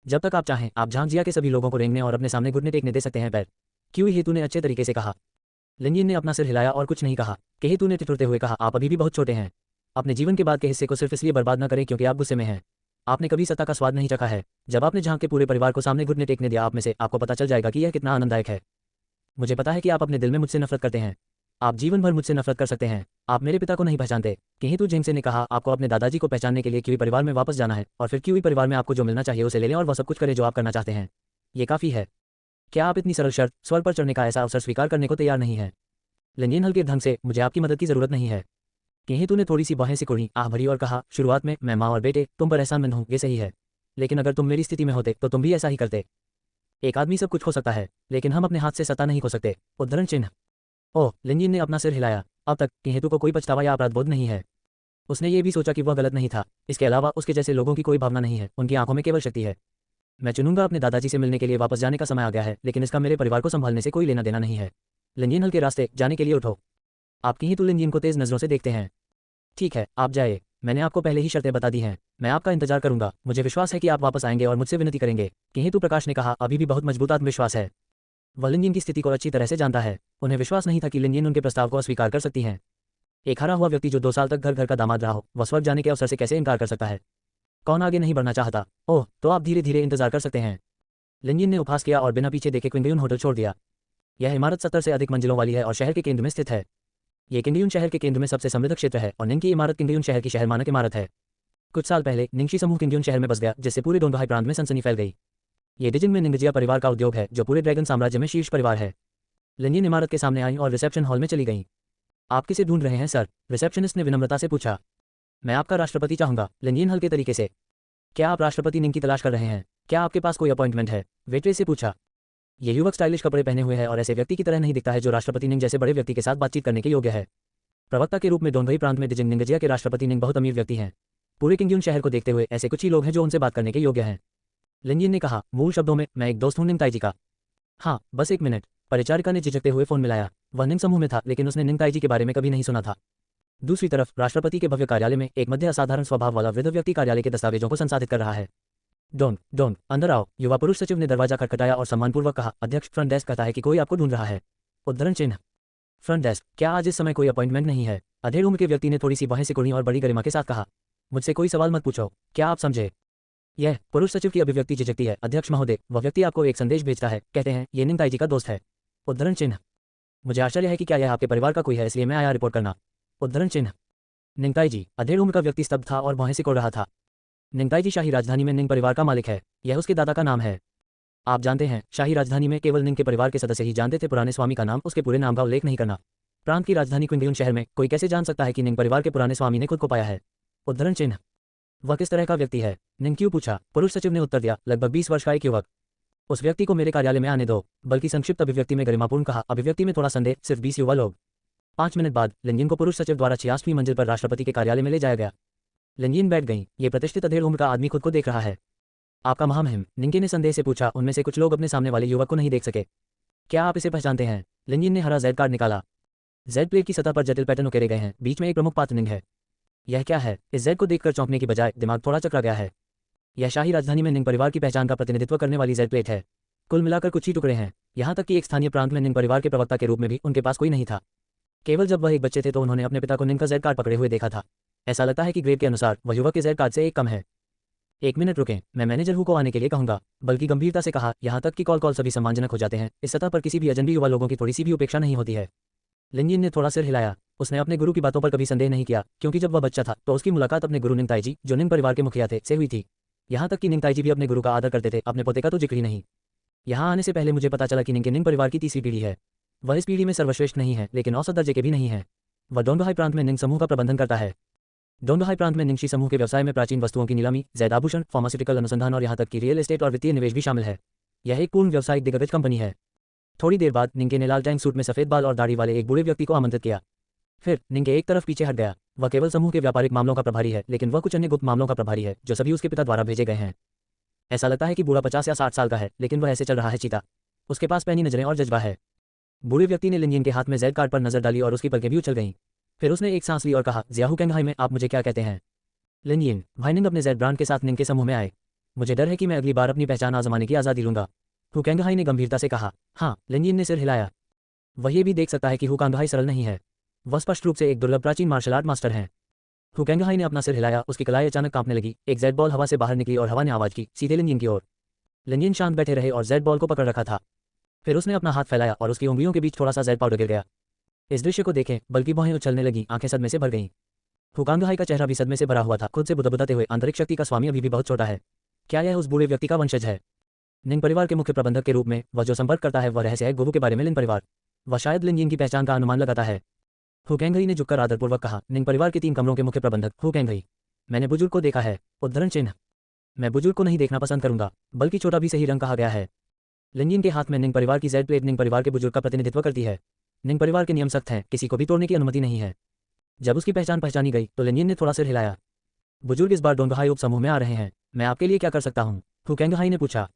जब तक आप चाहें, आप झांग जिया के सभी लोगों को रेंगने और अपने सामने घुटने टेकने दे सकते हैं पैर। क्यूई हेतु ने अच्छे तरीके से कहा। लिनयिन ने अपना सिर हिलाया और कुछ नहीं कहा। किहेतु ने ठिठुरते हुए कहा, आप अभी भी बहुत छोटे हैं। अपने जीवन के बाद के हिस्से को सिर्फ इसलिए बर्बाद न करें क्योंकि आप गुस्से में हैं। आपने कभी सत्ता का स्वाद नहीं चखा है। जब आपने झांग के पूरे परिवार को सामने घुटने टेकने दिया, आप में से आपको पता चल जाएगा कि यह कितना आनंददायक है। मुझे पता है कि आप अपने दिल में मुझसे नफरत करते हैं। आप जीवन भर मुझसे नफरत कर सकते हैं। आप मेरे पिता को नहीं पहचानते। किहेतु जिंगसे ने कहा, आपको अपने दादाजी को पहचानने के लिए क्यूई परिवार में वापस जाना है और फिर क्यूई परिवार में आपको जो मिलना चाहिए उसे ले लें और वह सब कुछ करें जो आप करना चाहते हैं। ये काफी है। क्या आप इतनी सरल शर्त, स्वर पर चढ़ने का ऐसा अवसर स्वीकार करने को तैयार नहीं है? लिनयिन हल्के ढंग से, मुझे आपकी मदद की जरूरत नहीं है। किहेतु ने थोड़ी सी बाहें सिकुड़ी, आह भरी और कहा, शुरुआत में मैं माँ और बेटे तुम पर एहसानमंद हूँ, ये सही है, लेकिन अगर तुम मेरी स्थिति में होते तो तुम भी ऐसा ही करते। एक आदमी सब कुछ खो सकता है, लेकिन हम अपने हाथ से सत्ता नहीं खो सकते। उद्धरण चिन्ह। ओह, लिनयिन ने अपना सिर हिलाया। अब तक किहेतु को कोई पछतावा या अपराध बोध नहीं है। उसने ये भी सोचा कि वह गलत नहीं था। इसके अलावा उसके जैसे लोगों की कोई भावना नहीं है, उनकी आंखों में केवल शक्ति है। मैं चुनूंगा अपने दादाजी से मिलने के लिए वापस जाने का समय आ गया है, लेकिन इसका मेरे परिवार को संभालने से कोई लेना देना नहीं है। लिनयिन हल्के रास्ते जाने के लिए उठो। आप किहेतु लिनयिन को तेज नजरों से देखते हैं। ठीक है, आप जाए। मैंने आपको पहले ही शर्तें बता दी हैं। मैं आपका इंतजार करूंगा। मुझे विश्वास है कि आप वापस आएंगे और मुझसे विनती करेंगे। किहेतु प्रकाश ने कहा, अभी भी बहुत मजबूत आत्मविश्वास है। वह लिनयिन की स्थिति को अच्छी तरह से जानता है। उन्हें विश्वास नहीं था कि लिनयिन उनके प्रस्ताव को अस्वीकार कर सकती हैं। एक हारा हुआ व्यक्ति जो 2 साल तक घर घर का दामाद रहा हो, वह स्वर्ग जाने के अवसर से कैसे इनकार कर सकता है? कौन आगे नहीं बढ़ना चाहता? ओह, तो आप धीरे धीरे इंतजार कर सकते हैं। लिनयिन ने उपहास किया और बिना पीछे देखे क्विंगयुन होटल छोड़ दिया। यह इमारत 70 से अधिक मंजिलों वाली है और शहर के केंद्र में स्थित है। ये किंगयुन शहर के केंद्र में सबसे समृद्ध क्षेत्र है और निंग की इमारत किंगयुन शहर की शहर मानक इमारत है। कुछ साल पहले निंगशी समूह किंगयुन शहर में बस गया, जिससे पूरे डोंगहाई प्रांत में सनसनी फैल गई। ये डिजिंग में निंगजिया परिवार का उद्योग है, जो पूरे ड्रैगन साम्राज्य में शीर्ष परिवार है। लिनयिन इमारत के सामने आई और रिसेप्शन हॉल में चली गई। आप किसे ढूंढ रहे हैं सर? रिसेप्शनिस्ट ने विनम्रता से पूछा। मैं आपका राष्ट्रपति चाहूंगा। लिनयिन हल्के तरीके से। क्या आप राष्ट्रपति निंग की तलाश कर रहे हैं? क्या आपके पास कोई अपॉइंटमेंट है? वेट्रेस से पूछा। ये युवक स्टाइलिश कपड़े पहने हुए है और ऐसे व्यक्ति की तरह नहीं दिखता है जो राष्ट्रपति निंग जैसे बड़े व्यक्ति के साथ बातचीत करने के योग्य है। प्रवक्ता के रूप में डोंगई प्रांत में दिजिंग निंगजिया के राष्ट्रपति निंग बहुत अमीर व्यक्ति हैं। पूरे किंगयुन शहर को देखते हुए ऐसे कुछ ही लोग हैं जो उनसे बात करने के योग्य हैं। लिनयिन ने कहा, मूल शब्दों में, मैं एक दोस्त हूं निंग ताईजी का। हाँ, बस एक मिनट। परिचारिका ने झिझकते हुए फोन मिलाया। वह निंग समूह में था लेकिन उसने निंग ताईजी के बारे में कभी नहीं सुना था। दूसरी तरफ राष्ट्रपति के भव्य कार्यालय में एक मध्य असाधारण स्वभाव वाला वृद्ध व्यक्ति कार्यालय के दस्तावेजों को संसाधित कर रहा है। डोंग डोंग, अंदर आओ। युवा पुरुष सचिव ने दरवाजा खटखटाया और सम्मानपूर्वक कहा, अध्यक्ष, फ्रंट डेस्क कहता है कि कोई आपको ढूंढ रहा है। उद्धरण चिन्ह। फ्रंट डेस्क, क्या आज इस समय कोई अपॉइंटमेंट नहीं है? अधेड़ उम्र के व्यक्ति ने थोड़ी सी बाहें सिकुड़ी और बड़ी गरिमा के साथ कहा, मुझसे कोई सवाल मत पूछो, क्या आप समझे? यह पुरुष सचिव की अभिव्यक्ति झिझकती है। अध्यक्ष महोदय, वह व्यक्ति आपको एक संदेश भेजता है, कहते हैं ये निंग ताईजी का दोस्त है। उद्धरण चिन्ह। मुझे आश्चर्य है कि क्या यह आपके परिवार का कोई है, इसलिए मैं आया रिपोर्ट करना। उद्धरण चिन्ह। निंग ताईजी। अधेड़ उम्र का व्यक्ति स्तब्ध था और बाहें सिकोड़ रहा था। निंग ताईजी शाही राजधानी में निंग परिवार का मालिक है। यह उसके दादा का नाम है। आप जानते हैं, शाही राजधानी में केवल निंग के परिवार के सदस्य ही जानते थे पुराने स्वामी का नाम, उसके पूरे नाम का उल्लेख नहीं करना। प्रांत की राजधानी क्विंगयुन शहर में कोई कैसे जान सकता है कि निंग परिवार के पुराने स्वामी ने खुद को पाया है? उद्धरण चिन्ह। वह किस तरह का व्यक्ति है? निंग क्यों पूछा? पुरुष सचिव ने उत्तर दिया, लगभग 20 वर्ष का एक युवक। उस व्यक्ति को मेरे कार्यालय में आने दो। बल्कि संक्षिप्त अभिव्यक्ति में गरिमापूर्ण कहा, अभिव्यक्ति में थोड़ा संदेह, सिर्फ 20 युवा लोग। 5 मिनट बाद लिनयिन को पुरुष सचिव द्वारा 66वीं मंजिल पर राष्ट्रपति के कार्यालय में ले जाया गया। लिनयिन बैठ गईं। ये प्रतिष्ठित अधेड़ उम्र का आदमी खुद को देख रहा है। आपका महामहिम, निंगे ने संदेह से पूछा। उनमें से कुछ लोग अपने सामने वाले युवक को नहीं देख सके। क्या आप इसे पहचानते हैं? लिनयिन ने हरा जेड कार्ड निकाला। जेड प्लेट की सतह पर जटिल पैटर्न उकेरे गए हैं। बीच में एक प्रमुख पात्र निंग है। यह क्या है? इस जेड को देखकर चौंकने की बजाय दिमाग थोड़ा चकरा गया है। यह शाही राजधानी में निंग परिवार की पहचान का प्रतिनिधित्व करने वाली जेड प्लेट है। कुल मिलाकर कुछ ही टुकड़े हैं। यहाँ तक कि एक स्थानीय प्रांत में निंग परिवार के प्रवक्ता के रूप में भी उनके पास कोई नहीं था। केवल जब वह एक बच्चे थे तो उन्होंने अपने पिता को निंग का जेड कार्ड पकड़े हुए देखा था। ऐसा लगता है कि ग्रेड के अनुसार वह युवक के जेड कार्ड से एक कम है। एक मिनट रुकें, मैं मैनेजर हूँ को आने के लिए कहूंगा। बल्कि गंभीरता से कहा, यहाँ तक कि कॉल सभी सम्मानजनक हो जाते हैं। इस सतह पर किसी भी अजनबी युवा लोगों की थोड़ी सी भी उपेक्षा नहीं होती है। लिनयिन ने थोड़ा सिर हिलाया। उसने अपने गुरु की बातों पर कभी संदेह नहीं किया, क्योंकि जब वह बच्चा था तो उसकी मुलाकात अपने गुरु निंग ताईजी, जो निंग परिवार के मुखिया थे, से हुई थी। यहाँ तक कि निंग ताईजी भी अपने गुरु का आदर करते थे, अपने पोते का तो जिक्र ही नहीं। यहाँ आने से पहले मुझे पता चला कि निंग के निंग परिवार की तीसरी पीढ़ी है। वह इस पीढ़ी में सर्वश्रेष्ठ नहीं है, लेकिन औसत दर्जे के भी नहीं है। वह डोंगहाई प्रांत में निंग समूह का प्रबंधन करता है। डोंगहाई प्रांत में निंगशी समूह के व्यवसाय में प्राचीन वस्तुओं की नीलामी, जैद आभूषण, फार्मास्यूटिकल अनुसंधान और यहाँ तक कि रियल एस्टेट और वित्तीय निवेश भी शामिल है। यह एक पूर्ण व्यावसायिक दिग्गज कंपनी है। थोड़ी देर बाद निंगे ने लाल टैंक सूट में सफेद बाल और दाढ़ी वाले एक बूढ़े व्यक्ति को आमंत्रित किया। फिर निंगे एक तरफ पीछे हट गया। वह केवल समूह के व्यापारिक मामलों का प्रभारी है, लेकिन वह कुछ अन्य गुप्त मामलों का प्रभारी है जो सभी उसके पिता द्वारा भेजे गए हैं। ऐसा लगता है कि बूढ़ा 50 या 60 साल का है, लेकिन वह ऐसे चल रहा है चीता। उसके पास पैनी नजरें और जज्बा है। बूढ़े व्यक्ति ने लिनयिन के हाथ में जेड कार्ड पर नजर डाली और उसकी पलकें भी उछल गईं। फिर उसने एक सांस ली और कहा, जियाहू कैंगहाई में आप मुझे क्या कहते हैं? लिनयिन, भाई निंग अपने जेड ब्रांड के साथ निंग के समूह में आए। मुझे डर है कि मैं अगली बार अपनी पहचान आजमाने की आज़ादी लूंगा। हु कैंगहाई ने गंभीरता से कहा। हाँ, लिनयिन ने सिर हिलाया। वह ये भी देख सकता है कि हु कैंगहाई सरल नहीं है। वह स्पष्ट रूप से एक दुर्लभ प्राचीन मार्शल आर्ट मास्टर हैं। हु कैंगहाई ने अपना सिर हिलाया। उसकी कलाई अचानक कांपने लगी। एक जेड बॉल हवा से बाहर निकली और हवा ने आवाज की, सीधे लिनयिन की ओर। लिनयिन शांत बैठे रहे और जेड बॉल को पकड़ रखा था। फिर उसने अपना हाथ फैलाया और उसकी उंगलियों के बीच थोड़ा सा जेड पाउडर गिर गया। इस दृश्य को देखें, बल्कि बाहें उछलने लगी, आंखें सदमे से भर गईं। हु कैंगहाई का चेहरा भी सदमे से भरा हुआ था, खुद से बुदबुदाते हुए, आंतरिक शक्ति का स्वामी अभी भी बहुत छोटा है। क्या यह उस बूढ़े व्यक्ति का वंशज है? निंग परिवार के मुख्य प्रबंधक के रूप में वह जो संपर्क करता है वह रहस्य है गुरु के बारे में लिन परिवार। वह शायद लिनयिन की पहचान का अनुमान लगाता है। हु कैंगहाई ने झुककर आदरपूर्वक कहा, निंग परिवार के 3 कमरों के मुख्य प्रबंधक हु कैंगहाई। मैंने बुजुर्ग को देखा है। उद्धरण चिन्ह। मैं बुजुर्ग को नहीं देखना पसंद करूंगा, बल्कि छोटा भी सही रंग कहा गया है। लिनयिन के हाथ में निंग परिवार की जेड प्लेट निंग परिवार के बुजुर्ग का प्रतिनिधित्व करती है। निंग परिवार के नियम सख्त हैं, किसी को भी तोड़ने की अनुमति नहीं है। जब उसकी पहचान पहचानी गई तो लिनयिन ने थोड़ा सिर हिलाया। बुजुर्ग इस बार डोंगहाई उप समूह में आ रहे हैं। मैं आपके लिए क्या कर सकता हूँ? हु कैंगहाई ने पूछा।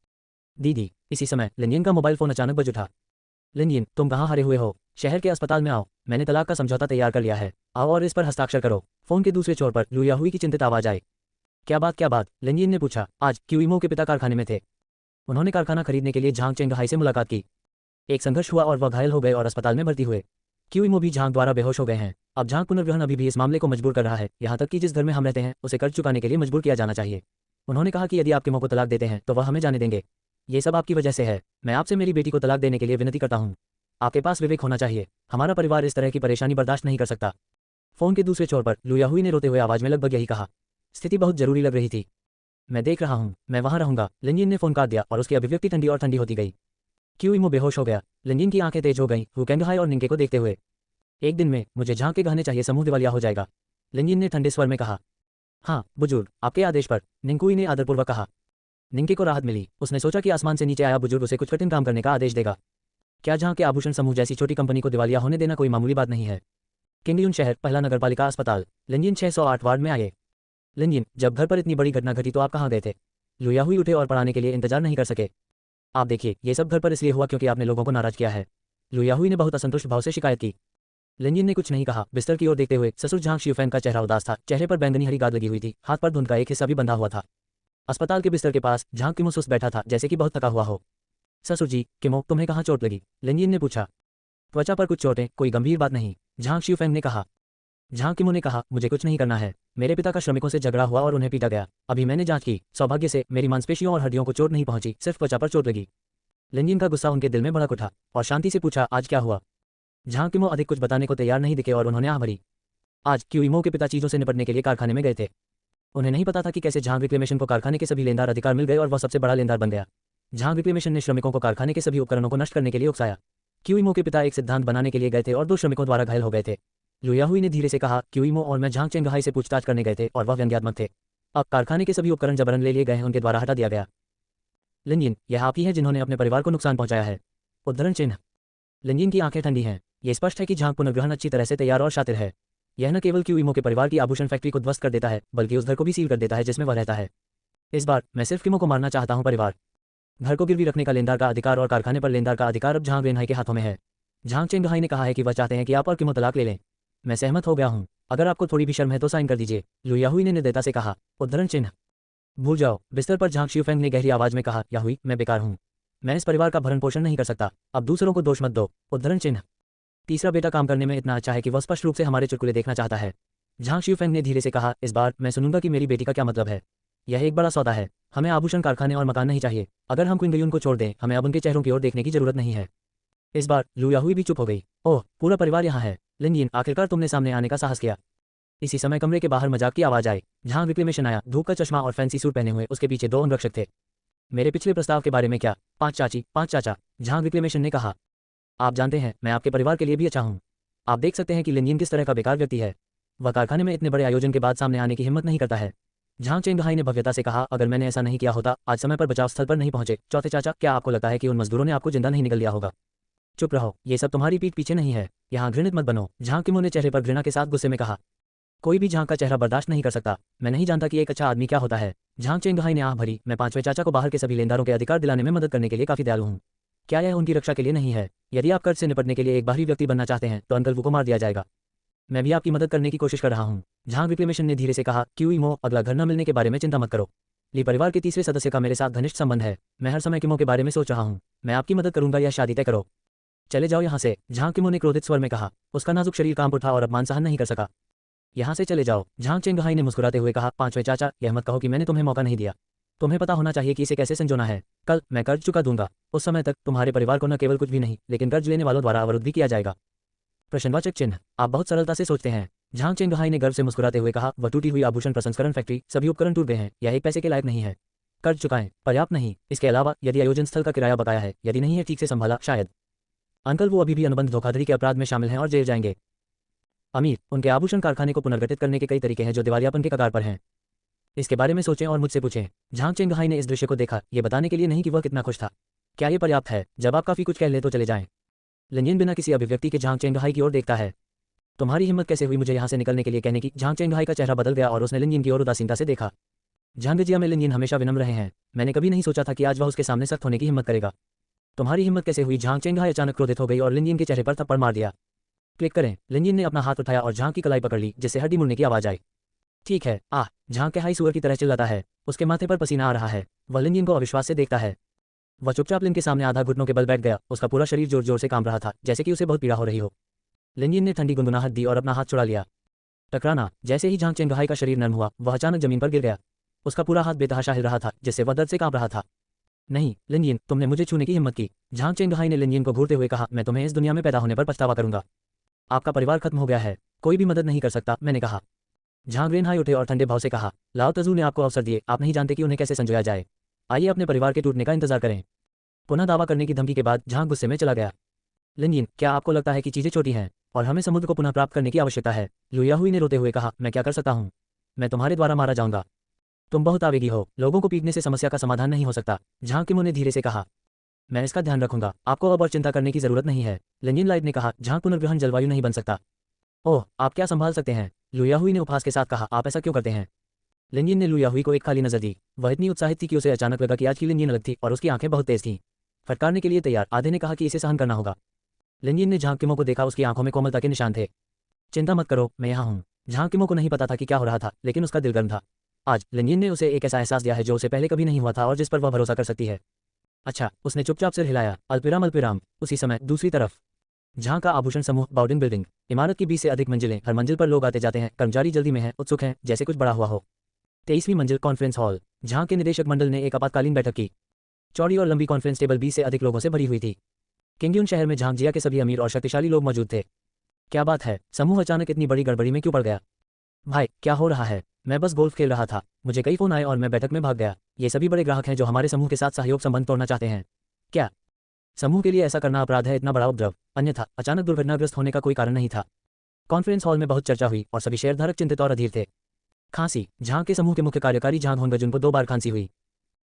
दीदी। इसी समय लिनयिन का मोबाइल फोन अचानक बज उठा। लिनयिन, तुम कहाँ हारे हुए हो? शहर के अस्पताल में आओ। मैंने तलाक का समझौता तैयार कर लिया है। आओ और इस पर हस्ताक्षर करो। फोन के दूसरे छोर पर लू याहुई की चिंतित आवाज आई। क्या बात? लिनयिन ने पूछा। आज क्यूइमो के पिता कारखाने में थे। उन्होंने कारखाना खरीदने के लिए झांग चेंगहाई से मुलाकात की। एक संघर्ष हुआ और वह घायल हो गए और अस्पताल में भर्ती हुए। क्यूइमो भी झांग द्वारा बेहोश हो गए हैं। अब झांग पुनर्ग्रहण अभी भी इस मामले को मजबूर कर रहा है, यहाँ तक कि जिस घर में हम रहते हैं उसे कर्ज चुकाने के लिए मजबूर किया जाना चाहिए। उन्होंने कहा कि यदि आप किमो को तलाक देते हैं तो वह हमें जाने देंगे। ये सब आपकी वजह से है। मैं आपसे मेरी बेटी को तलाक देने के लिए विनती करता हूँ। आपके पास विवेक होना चाहिए। हमारा परिवार इस तरह की परेशानी बर्दाश्त नहीं कर सकता। फोन के दूसरे छोर पर लू याहुई ने रोते हुए आवाज में लगभग यही कहा। स्थिति बहुत जरूरी लग रही थी। मैं देख रहा हूँ, मैं वहां रहूंगा। लिनयिन ने फोन काट दिया और उसकी अभिव्यक्ति ठंडी और ठंडी होती गई। क्यूइमो बेहोश हो गया। लिनयिन की आंखें तेज हो गईं, हु कैंगहाई और निंगे को देखते हुए। एक दिन में मुझे झांग के गहने चाहिए, समूह दिवालिया हो जाएगा। लिनयिन ने ठंडे स्वर में कहा। हाँ बुजुर्ग, आपके आदेश पर, निंगकुई ने आदरपूर्वक कहा। निंगके को राहत मिली। उसने सोचा कि आसमान से नीचे आया बुजुर्ग उसे कुछ कठिन काम करने का आदेश देगा। क्या जहां के आभूषण समूह जैसी छोटी कंपनी को दिवालिया होने देना कोई मामूली बात नहीं है। किंगयुन शहर, पहला नगरपालिका अस्पताल। लिनयिन 608 वार्ड में आए। लिनयिन, जब घर पर इतनी बड़ी घटना घटी तो आप कहाँ गए थे? लुयाहुई उठे और पढ़ाने के लिए इंतजार नहीं कर सके। आप देखिए, ये सब घर पर इसलिए हुआ क्योंकि आपने लोगों को नाराज किया है। लुयाहुई ने बहुत असंतुष्ट भाव से शिकायत की। लिनयिन ने कुछ नहीं कहा। बिस्तर की ओर देखते हुए ससुर झांग शियुफेन का चेहरा उदास था। चेहरे पर बैंगनी हरी गाद लगी हुई थी। हाथ पर धुंध का एक हिस्सा भी बंधा हुआ था। अस्पताल के बिस्तर के पास झांग किमो सुस्त बैठा था, जैसे कि बहुत थका हुआ हो। ससुर जी, किमो, तुम्हें कहाँ चोट लगी? लिनयिन ने पूछा। त्वचा पर कुछ चोटें, कोई गंभीर बात नहीं, झांग शियुफेन ने कहा। झांग किमो ने कहा, मुझे कुछ नहीं करना है। मेरे पिता का श्रमिकों से झगड़ा हुआ और उन्हें पीटा गया। अभी मैंने जांच की, सौभाग्य से मेरी मांसपेशियों और हड्डियों को चोट नहीं पहुंची, सिर्फ त्वचा पर चोट लगी। लिनयिन का गुस्सा उनके दिल में भड़क उठा और शांति से पूछा, आज क्या हुआ? झांग किमो अधिक कुछ बताने को तैयार नहीं दिखे और उन्होंने आह भरी। आज क्यूइमो के पिता चीजों से निपटने के लिए कारखाने में गए थे। उन्हें नहीं पता था कि कैसे झांग रिक्लेमेशन को कारखाने के सभी लेनदार अधिकार मिल गए और वह सबसे बड़ा लेनदार बन गया। झांग रिक्लेमेशन ने श्रमिकों को कारखाने के सभी उपकरणों को नष्ट करने के लिए उकसाया। क्यूइमो के पिता एक सिद्धांत बनाने के लिए गए थे और 2 श्रमिकों द्वारा घायल हो गए थे। लुयाहुई ने धीरे से कहा, क्यूइमो और मैं झांग चेंगहाई से पूछताछ करने गए थे और वह व्यंग्यात्मक थे। अब कारखाने के सभी उपकरण जबरन ले लिए गए हैं, उनके द्वारा हटा दिया गया। लिनयिन, यह आप ही है जिन्होंने अपने परिवार को नुकसान पहुंचाया है। उद्धरण चिन्ह। लिनयिन की आंखें ठंडी हैं। ये स्पष्ट है कि झांग पुनर्ग्रहण अच्छी तरह से तैयार और शातिर है। यह न केवल क्यूइमो के परिवार की आभूषण फैक्ट्री को ध्वस्त कर देता है, बल्कि उस घर को भी सील कर देता है जिसमें वह रहता है। इस बार मैं सिर्फ किमो को मारना चाहता हूं। परिवार, घर को गिरवी रखने का लेनदार का अधिकार और कारखाने पर लेनदार का अधिकार अब झांग रेनहाई के हाथों में है। झांग चेंगहाई ने कहा है कि वह चाहते हैं कि आप और किमो तलाक ले लें। मैं सहमत हो गया हूं। अगर आपको थोड़ी भी शर्म है तो साइन कर दीजिए, लुयाहुई ने निर्दयता से कहा। उद्धरण चिन्ह। भूल जाओ। बिस्तर पर झांग शियुफेंग ने गहरी आवाज में कहा, याहुई, मैं बेकार हूं। मैं इस परिवार का भरण पोषण नहीं कर सकता। अब दूसरों को दोष मत दो। उद्धरण चिन्ह। तीसरा बेटा काम करने में इतना अच्छा है कि वह स्पष्ट रूप से हमारे चुटकुले देखना चाहता है। झांग शियुफेंग ने धीरे से कहा, इस बार मैं सुनूंगा कि मेरी बेटी का क्या मतलब है। यह एक बड़ा सौदा है। हमें आभूषण कारखाने और मकान नहीं चाहिए। अगर हम क्विंगयुन को छोड़ दें, हमें अब उनके चेहरों की ओर देखने की जरूरत नहीं है। इस बार लुयाहुई भी चुप हो गई। ओह, पूरा परिवार यहाँ है। लिनयिन, आखिरकार तुमने सामने आने का साहस किया। इसी समय कमरे के बाहर मजाक की आवाज आई। झांग रिक्लेमेशन आया, धूप का चश्मा और फैंसी सूट पहने हुए। उसके पीछे 2 अंगरक्षक थे। मेरे पिछले प्रस्ताव के बारे में क्या? 5 चाची, 5 चाचा, झांग रिक्लेमेशन ने कहा। आप जानते हैं, मैं आपके परिवार के लिए भी अच्छा हूँ। आप देख सकते हैं कि लिनयिन किस तरह का बेकार व्यक्ति है। वह कारखाने में इतने बड़े आयोजन के बाद सामने आने की हिम्मत नहीं करता है। झांग चेंगहाई ने भव्यता से कहा, अगर मैंने ऐसा नहीं किया होता, आज समय पर बचाव स्थल पर नहीं पहुंचे। चौथे चाचा, क्या आपको लगता है कि उन मजदूरों ने आपको जिंदा नहीं निकल लिया होगा? चुप रहो, ये सब तुम्हारी पीठ पीछे नहीं है। यहाँ घृणित मत बनो, झांग किमो ने चेहरे पर घृणा के साथ गुस्से में कहा। कोई भी झांग का चेहरा बर्दाश्त नहीं कर सकता। मैं नहीं जानता कि एक अच्छा आदमी क्या होता है। झांग चेंगहाई ने आह भरी। मैं 5वें चाचा को बाहर के सभी लेनदारों के अधिकार दिलाने में मदद करने के लिए काफी दयालु हूँ। क्या यह उनकी रक्षा के लिए नहीं है? यदि आप कर्ज से निपटने के लिए एक बाहरी व्यक्ति बनना चाहते हैं तो अंकल वू को मार दिया जाएगा। मैं भी आपकी मदद करने की कोशिश कर रहा हूँ। झांग रिक्लेमेशन ने धीरे से कहा, क्यूइमो, अगला घर न मिलने के बारे में चिंता मत करो। ली परिवार के तीसरे सदस्य का मेरे साथ घनिष्ठ संबंध है। मैं हर समय किमो के बारे में सोच रहा हूँ। मैं आपकी मदद करूंगा, यह शादी तय करो। चले जाओ यहाँ से, झांग किमो ने क्रोधित स्वर में कहा। उसका नाजुक शरीर कांप उठा और अपमान सहन नहीं कर सका। यहाँ से चले जाओ, झांग चेंगहाई ने मुस्कुराते हुए कहा। 5वें चाचा, यह मत कहो कि मैंने तुम्हें मौका नहीं दिया। तुम्हें पता होना चाहिए कि इसे कैसे संजोना है। कल मैं कर्ज चुका दूंगा। उस समय तक तुम्हारे परिवार को न केवल कुछ भी नहीं, लेकिन कर्ज लेने वालों द्वारा अवरुद्ध भी किया जाएगा। प्रश्नवाचक चिन्ह। आप बहुत सरलता से सोचते हैं, झांग चेंगहाई ने गर्व से मुस्कुराते हुए कहा। वह टूटी हुई आभूषण प्रसंस्करण फैक्ट्री, सभी उपकरण टूट गए हैं। यह एक पैसे के लायक नहीं है। कर्ज चुकाएं, पर्याप्त नहीं। इसके अलावा यदि आयोजन स्थल का किराया बकाया है, यदि नहीं है ठीक से संभाला, शायद अंकल वो अभी भी अनुबंध धोखाधड़ी के अपराध में शामिल हैं और जेल जाएंगे। अमीर, उनके आभूषण कारखाने को पुनर्गठित करने के कई तरीके हैं जो दिवालियापन के कगार पर हैं। इसके बारे में सोचें और मुझसे पूछें। झांग चेंगहाई ने इस दृश्य को देखा, ये बताने के लिए नहीं कि वह कितना खुश था। क्या ये पर्याप्त है? जब आप काफी कुछ कह ले तो चले जाएं। लिनयिन बिना किसी अभिव्यक्ति के झांग चेंगहाई की ओर देखता है। तुम्हारी हिम्मत कैसे हुई मुझे यहाँ से निकलने के लिए कहने की? झांग चेंगहाई का चेहरा बदल गया और उसने लिनयिन की ओर उदासीनता से देखा। झांगजिया में लिनयिन हमेशा विनम्र रहे हैं। मैंने कभी नहीं सोचा था कि आज वह उसके सामने सख्त होने की हिम्मत करेगा। तुम्हारी हिम्मत कैसे हुई? झांग चेंगहाई अचानक क्रोधित हो गई और लिनयिन के चेहरे पर थप्पड़ मार दिया। क्लिक करें। लिनयिन ने अपना हाथ उठाया और झांग की कलाई पकड़ ली, जिससे हड्डी मुड़ने की आवाज आई। ठीक है, आह, झांग के हाई सुअर की तरह चिल्लाता है। उसके माथे पर पसीना आ रहा है। वह लिनयिन को अविश्वास से देखता है। वह चुपचाप लिन के सामने आधा घुटनों के बल बैठ गया। उसका पूरा शरीर जोर जोर से कांप रहा था, जैसे कि उसे बहुत पीड़ा हो रही हो। लिनयिन ने ठंडी गुनगुनाहट दी और अपना हाथ छुड़ा लिया। टकराना। जैसे ही झांग चेंगहाई का शरीर नर्म हुआ, वह अचानक जमीन पर गिर गया। उसका पूरा हाथ बेतहाशा हिल रहा था, जिससे वह दर्द से कांप रहा था। नहीं, लिनयिन, तुमने मुझे छूने की हिम्मत की। झांग चेंगहाई ने लिनयिन को घूरते हुए कहा, मैं तुम्हें इस दुनिया में पैदा होने पर पछतावा करूंगा। आपका परिवार खत्म हो गया है। कोई भी मदद नहीं कर सकता, मैंने कहा। झांग रेनहाई उठे और ठंडे भाव से कहा, लाओ तजू ने आपको अवसर दिए, आप नहीं जानते कि उन्हें कैसे संजोया जाए। आइए अपने परिवार के टूटने का इंतजार करें। पुनः दावा करने की धमकी के बाद झांग गुस्से में चला गया। लिनयिन, क्या आपको लगता है कि चीजें छोटी हैं और हमें समुद्र को पुनः प्राप्त करने की आवश्यकता है? लुयाहुई ने रोते हुए कहा, मैं क्या कर सकता हूँ? मैं तुम्हारे द्वारा मारा जाऊंगा। तुम बहुत आवेगी हो, लोगों को पीटने से समस्या का समाधान नहीं हो सकता, झांग किमो ने धीरे से कहा। मैं इसका ध्यान रखूंगा, आपको अब और चिंता करने की जरूरत नहीं है, लिनजिन लाइट ने कहा। झांग पुनर्ग्रहण जलवायु नहीं बन सकता। ओह, आप क्या संभाल सकते हैं, लुयाहुई ने उपहास के साथ कहा। आप ऐसा क्यों करते हैं? लिनजिन ने लुयाहुई को एक खाली नजर दी। वह इतनी उत्साहित थी कि उसे अचानक लगा कि आज की लिनजिन अलग थी और उसकी आंखें बहुत तेज थीं। फटकारने के लिए तैयार। आधे ने कहा कि इसे सहन करना होगा। लिनजिन ने झांग किमो को देखा, उसकी आंखों में कोमलता के निशान थे। चिंता मत करो, मैं यहाँ हूँ। झांग किमो को नहीं पता था कि क्या हो रहा था, लेकिन उसका दिल गर्म था। आज लिनजिन ने उसे एक ऐसा एहसास दिया है जो उसे पहले कभी नहीं हुआ था और जिस पर वह भरोसा कर सकती है। अच्छा, उसने चुपचाप सिर हिलाया। अल्पिराम अल्पिराम। उसी समय दूसरी तरफ झांग का आभूषण समूह बाउडिंग बिल्डिंग। इमारत की 20 से अधिक मंजिलें, हर मंजिल पर लोग आते जाते हैं, कर्मचारी जल्दी में हैं, उत्सुक हैं, जैसे कुछ बड़ा हुआ हो। 23वीं मंजिल कॉन्फ्रेंस हॉल। झांग के निदेशक मंडल ने एक आपातकालीन बैठक की। चौड़ी और लंबी कॉन्फ्रेंस टेबल 20 से अधिक लोगों से भरी हुई थी। किंगयुन शहर में झांग जिया के सभी अमीर और शक्तिशाली लोग मौजूद थे। क्या बात है, समूह अचानक इतनी बड़ी गड़बड़ी में क्यों पड़ गया? भाई, क्या हो रहा है? मैं बस गोल्फ खेल रहा था, मुझे कई फोन आए और मैं बैठक में भाग गया। ये सभी बड़े ग्राहक हैं जो हमारे समूह के साथ सहयोग संबंध तोड़ना चाहते हैं। क्या समूह के लिए ऐसा करना अपराध है? इतना बड़ा उपद्रव, अन्यथा अचानक दुर्घटनाग्रस्त होने का कोई कारण नहीं था। कॉन्फ्रेंस हॉल में बहुत चर्चा हुई और सभी शेयरधारक चिंतित और अधीर थे। खांसी। झांग के समूह के मुख्य कार्यकारी झांग होंगजुन को 2 बार खांसी हुई।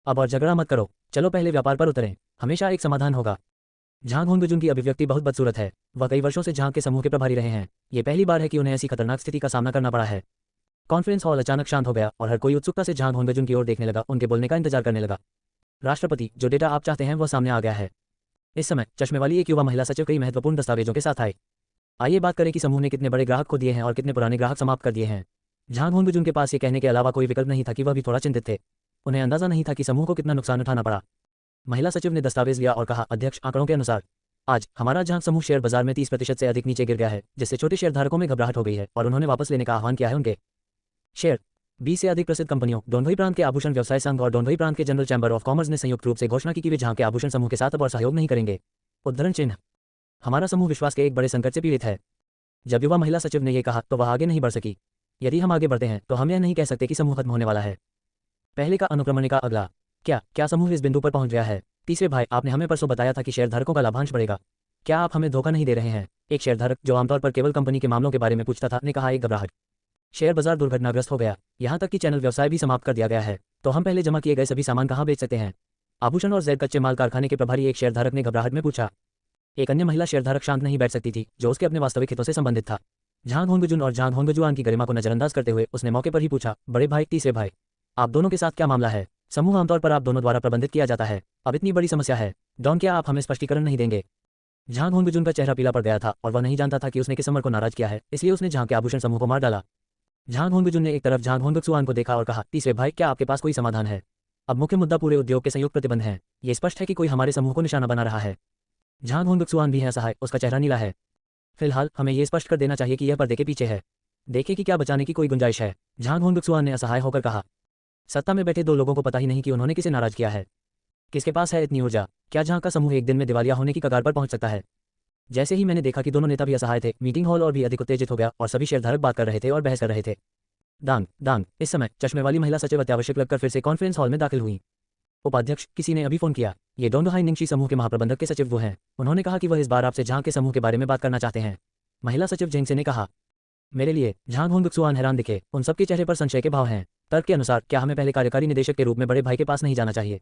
अब और झगड़ा मत करो, चलो पहले व्यापार पर उतरें, हमेशा एक समाधान होगा। झांग होंगजुन की अभिव्यक्ति बहुत बदसूरत है। वह कई वर्षों से झांग के समूह के प्रभारी रहे हैं। ये पहली बार है कि उन्हें ऐसी खतरनाक स्थिति का सामना करना पड़ा है। कॉन्फ्रेंस हॉल अचानक शांत हो गया और हर कोई उत्सुकता से झांग होंगजुन की ओर देखने लगा, उनके बोलने का इंतजार करने लगा। राष्ट्रपति, जो डेटा आप चाहते हैं वह सामने आ गया है। इस समय चश्मे वाली एक युवा महिला सचिव कई महत्वपूर्ण दस्तावेजों के साथ आई। आइए बात करें कि समूह ने कितने बड़े ग्राहक खो दिए हैं और कितने पुराने ग्राहक समाप्त कर दिए हैं। झांग होंगजुन के पास ये कहने के अलावा कोई विकल्प नहीं था कि वह भी थोड़ा चिंतित थे। उन्हें अंदाजा नहीं था कि समूह को कितना नुकसान उठाना पड़ा। महिला सचिव ने दस्तावेज लिया और कहा, अध्यक्ष, आंकड़ों के अनुसार आज हमारा झांग समूह शेयर बाजार में 30% से अधिक नीचे गिर गया है, जिससे छोटे शेयरधारकों में घबराहट हो गई है और उन्होंने वापस लेने का आह्वान किया है। उनके शेयर 20 से अधिक प्रसिद्ध कंपनियों, डोनभई प्रांत के आभूषण व्यवसाय संघ और डोनभई प्रांत के जनरल चैंबर ऑफ कॉमर्स ने संयुक्त रूप से घोषणा की कि वे झांग के आभूषण समूह के साथ अब और सहयोग नहीं करेंगे। उद्धरण चिन्ह। हमारा समूह विश्वास के एक बड़े संकट से पीड़ित है। जब युवा महिला सचिव ने यह कहा तो वह आगे नहीं बढ़ सकी। यदि हम आगे बढ़ते हैं तो हम यह नहीं कह सकते कि समूह खत्म होने वाला है। पहले का अनुक्रमण का अगला क्या समूह इस बिंदु पर पहुंच गया है? तीसरे भाई, आपने हमें परसों बताया था कि शेयरधारकों का लाभांश बढ़ेगा। क्या आप हमें धोखा नहीं दे रहे हैं? एक शेयरधारक, जो आमतौर पर केवल कंपनी के मामलों के बारे में पूछता था, ने कहा। एक घबराहट। शेयर बाजार दुर्घटनाग्रस्त हो गया, यहाँ तक कि चैनल व्यवसाय भी समाप्त कर दिया गया है। तो हम पहले जमा किए गए सभी सामान कहाँ बेच सकते हैं? आभूषण और जेड कच्चे माल कारखाने के प्रभारी एक शेयरधारक ने घबराहट में पूछा। एक अन्य महिला शेयरधारक शांत नहीं बैठ सकती थी, जो उसके अपने वास्तविक हितों से संबंधित था। झांग होंगजुन और झांग होंगजुआन की गरिमा को नजरअंदाज करते हुए उसने मौके पर ही पूछा, बड़े भाई, तीसरे भाई, आप दोनों के साथ क्या मामला है? समूह आमतौर पर आप दोनों द्वारा प्रबंधित किया जाता है, अब इतनी बड़ी समस्या है। डॉन, क्या आप हमें स्पष्टीकरण नहीं देंगे? झांग होंगजुन का चेहरा पीला पड़ गया था और वह नहीं जानता था कि उसने किस समर को नाराज किया है, इसलिए उसने झांग के आभूषण समूह को मार डाला। झांग होंगजुन ने एक तरफ झांग होंगक्सुआन को देखा और कहा, तीसरे भाई, क्या आपके पास कोई समाधान है? अब मुख्य मुद्दा पूरे उद्योग के संयुक्त प्रतिबंध हैं। ये स्पष्ट है कि कोई हमारे समूह को निशाना बना रहा है। झांग होंगक्सुआन भी है असहाय, उसका चेहरा नीला है। फिलहाल हमें यह स्पष्ट कर देना चाहिए कि यह पर्दे के पीछे है। देखे कि क्या बचाने की कोई गुंजाइश है। झांग होंगक्सुआन ने असहाय होकर कहा। सत्ता में बैठे 2 लोगों को पता ही नहीं कि उन्होंने किसे नाराज किया है। किसके पास है इतनी ऊर्जा? क्या झांग का समूह एक दिन में दिवालिया होने की कगार पर पहुंच सकता है? जैसे ही मैंने देखा कि दोनों नेता भी असहाय थे, मीटिंग हॉल और भी अधिक उत्तेजित हो गया और सभी शेयरधारक बात कर रहे थे और बहस कर रहे थे। दांग। इस समय चश्मे वाली महिला सचिव अत्यावश्यक लगकर फिर से कॉन्फ्रेंस हॉल में दाखिल हुई। उपाध्यक्ष, किसी ने अभी फोन किया। ये डोंगहाई निंगशी समूह के महाप्रबंधक के सचिव वो हैं। उन्होंने कहा कि वह इस बार आपसे झांग के समूह के बारे में बात करना चाहते हैं। महिला सचिव जेंगसे ने कहा। मेरे लिए? झांग होंगक्सुआन हैरान दिखे, उन सबके चेहरे पर संशय के भाव हैं। तर्क के अनुसार क्या हमें पहले कार्यकारी निदेशक के रूप में बड़े भाई के पास नहीं जाना चाहिए?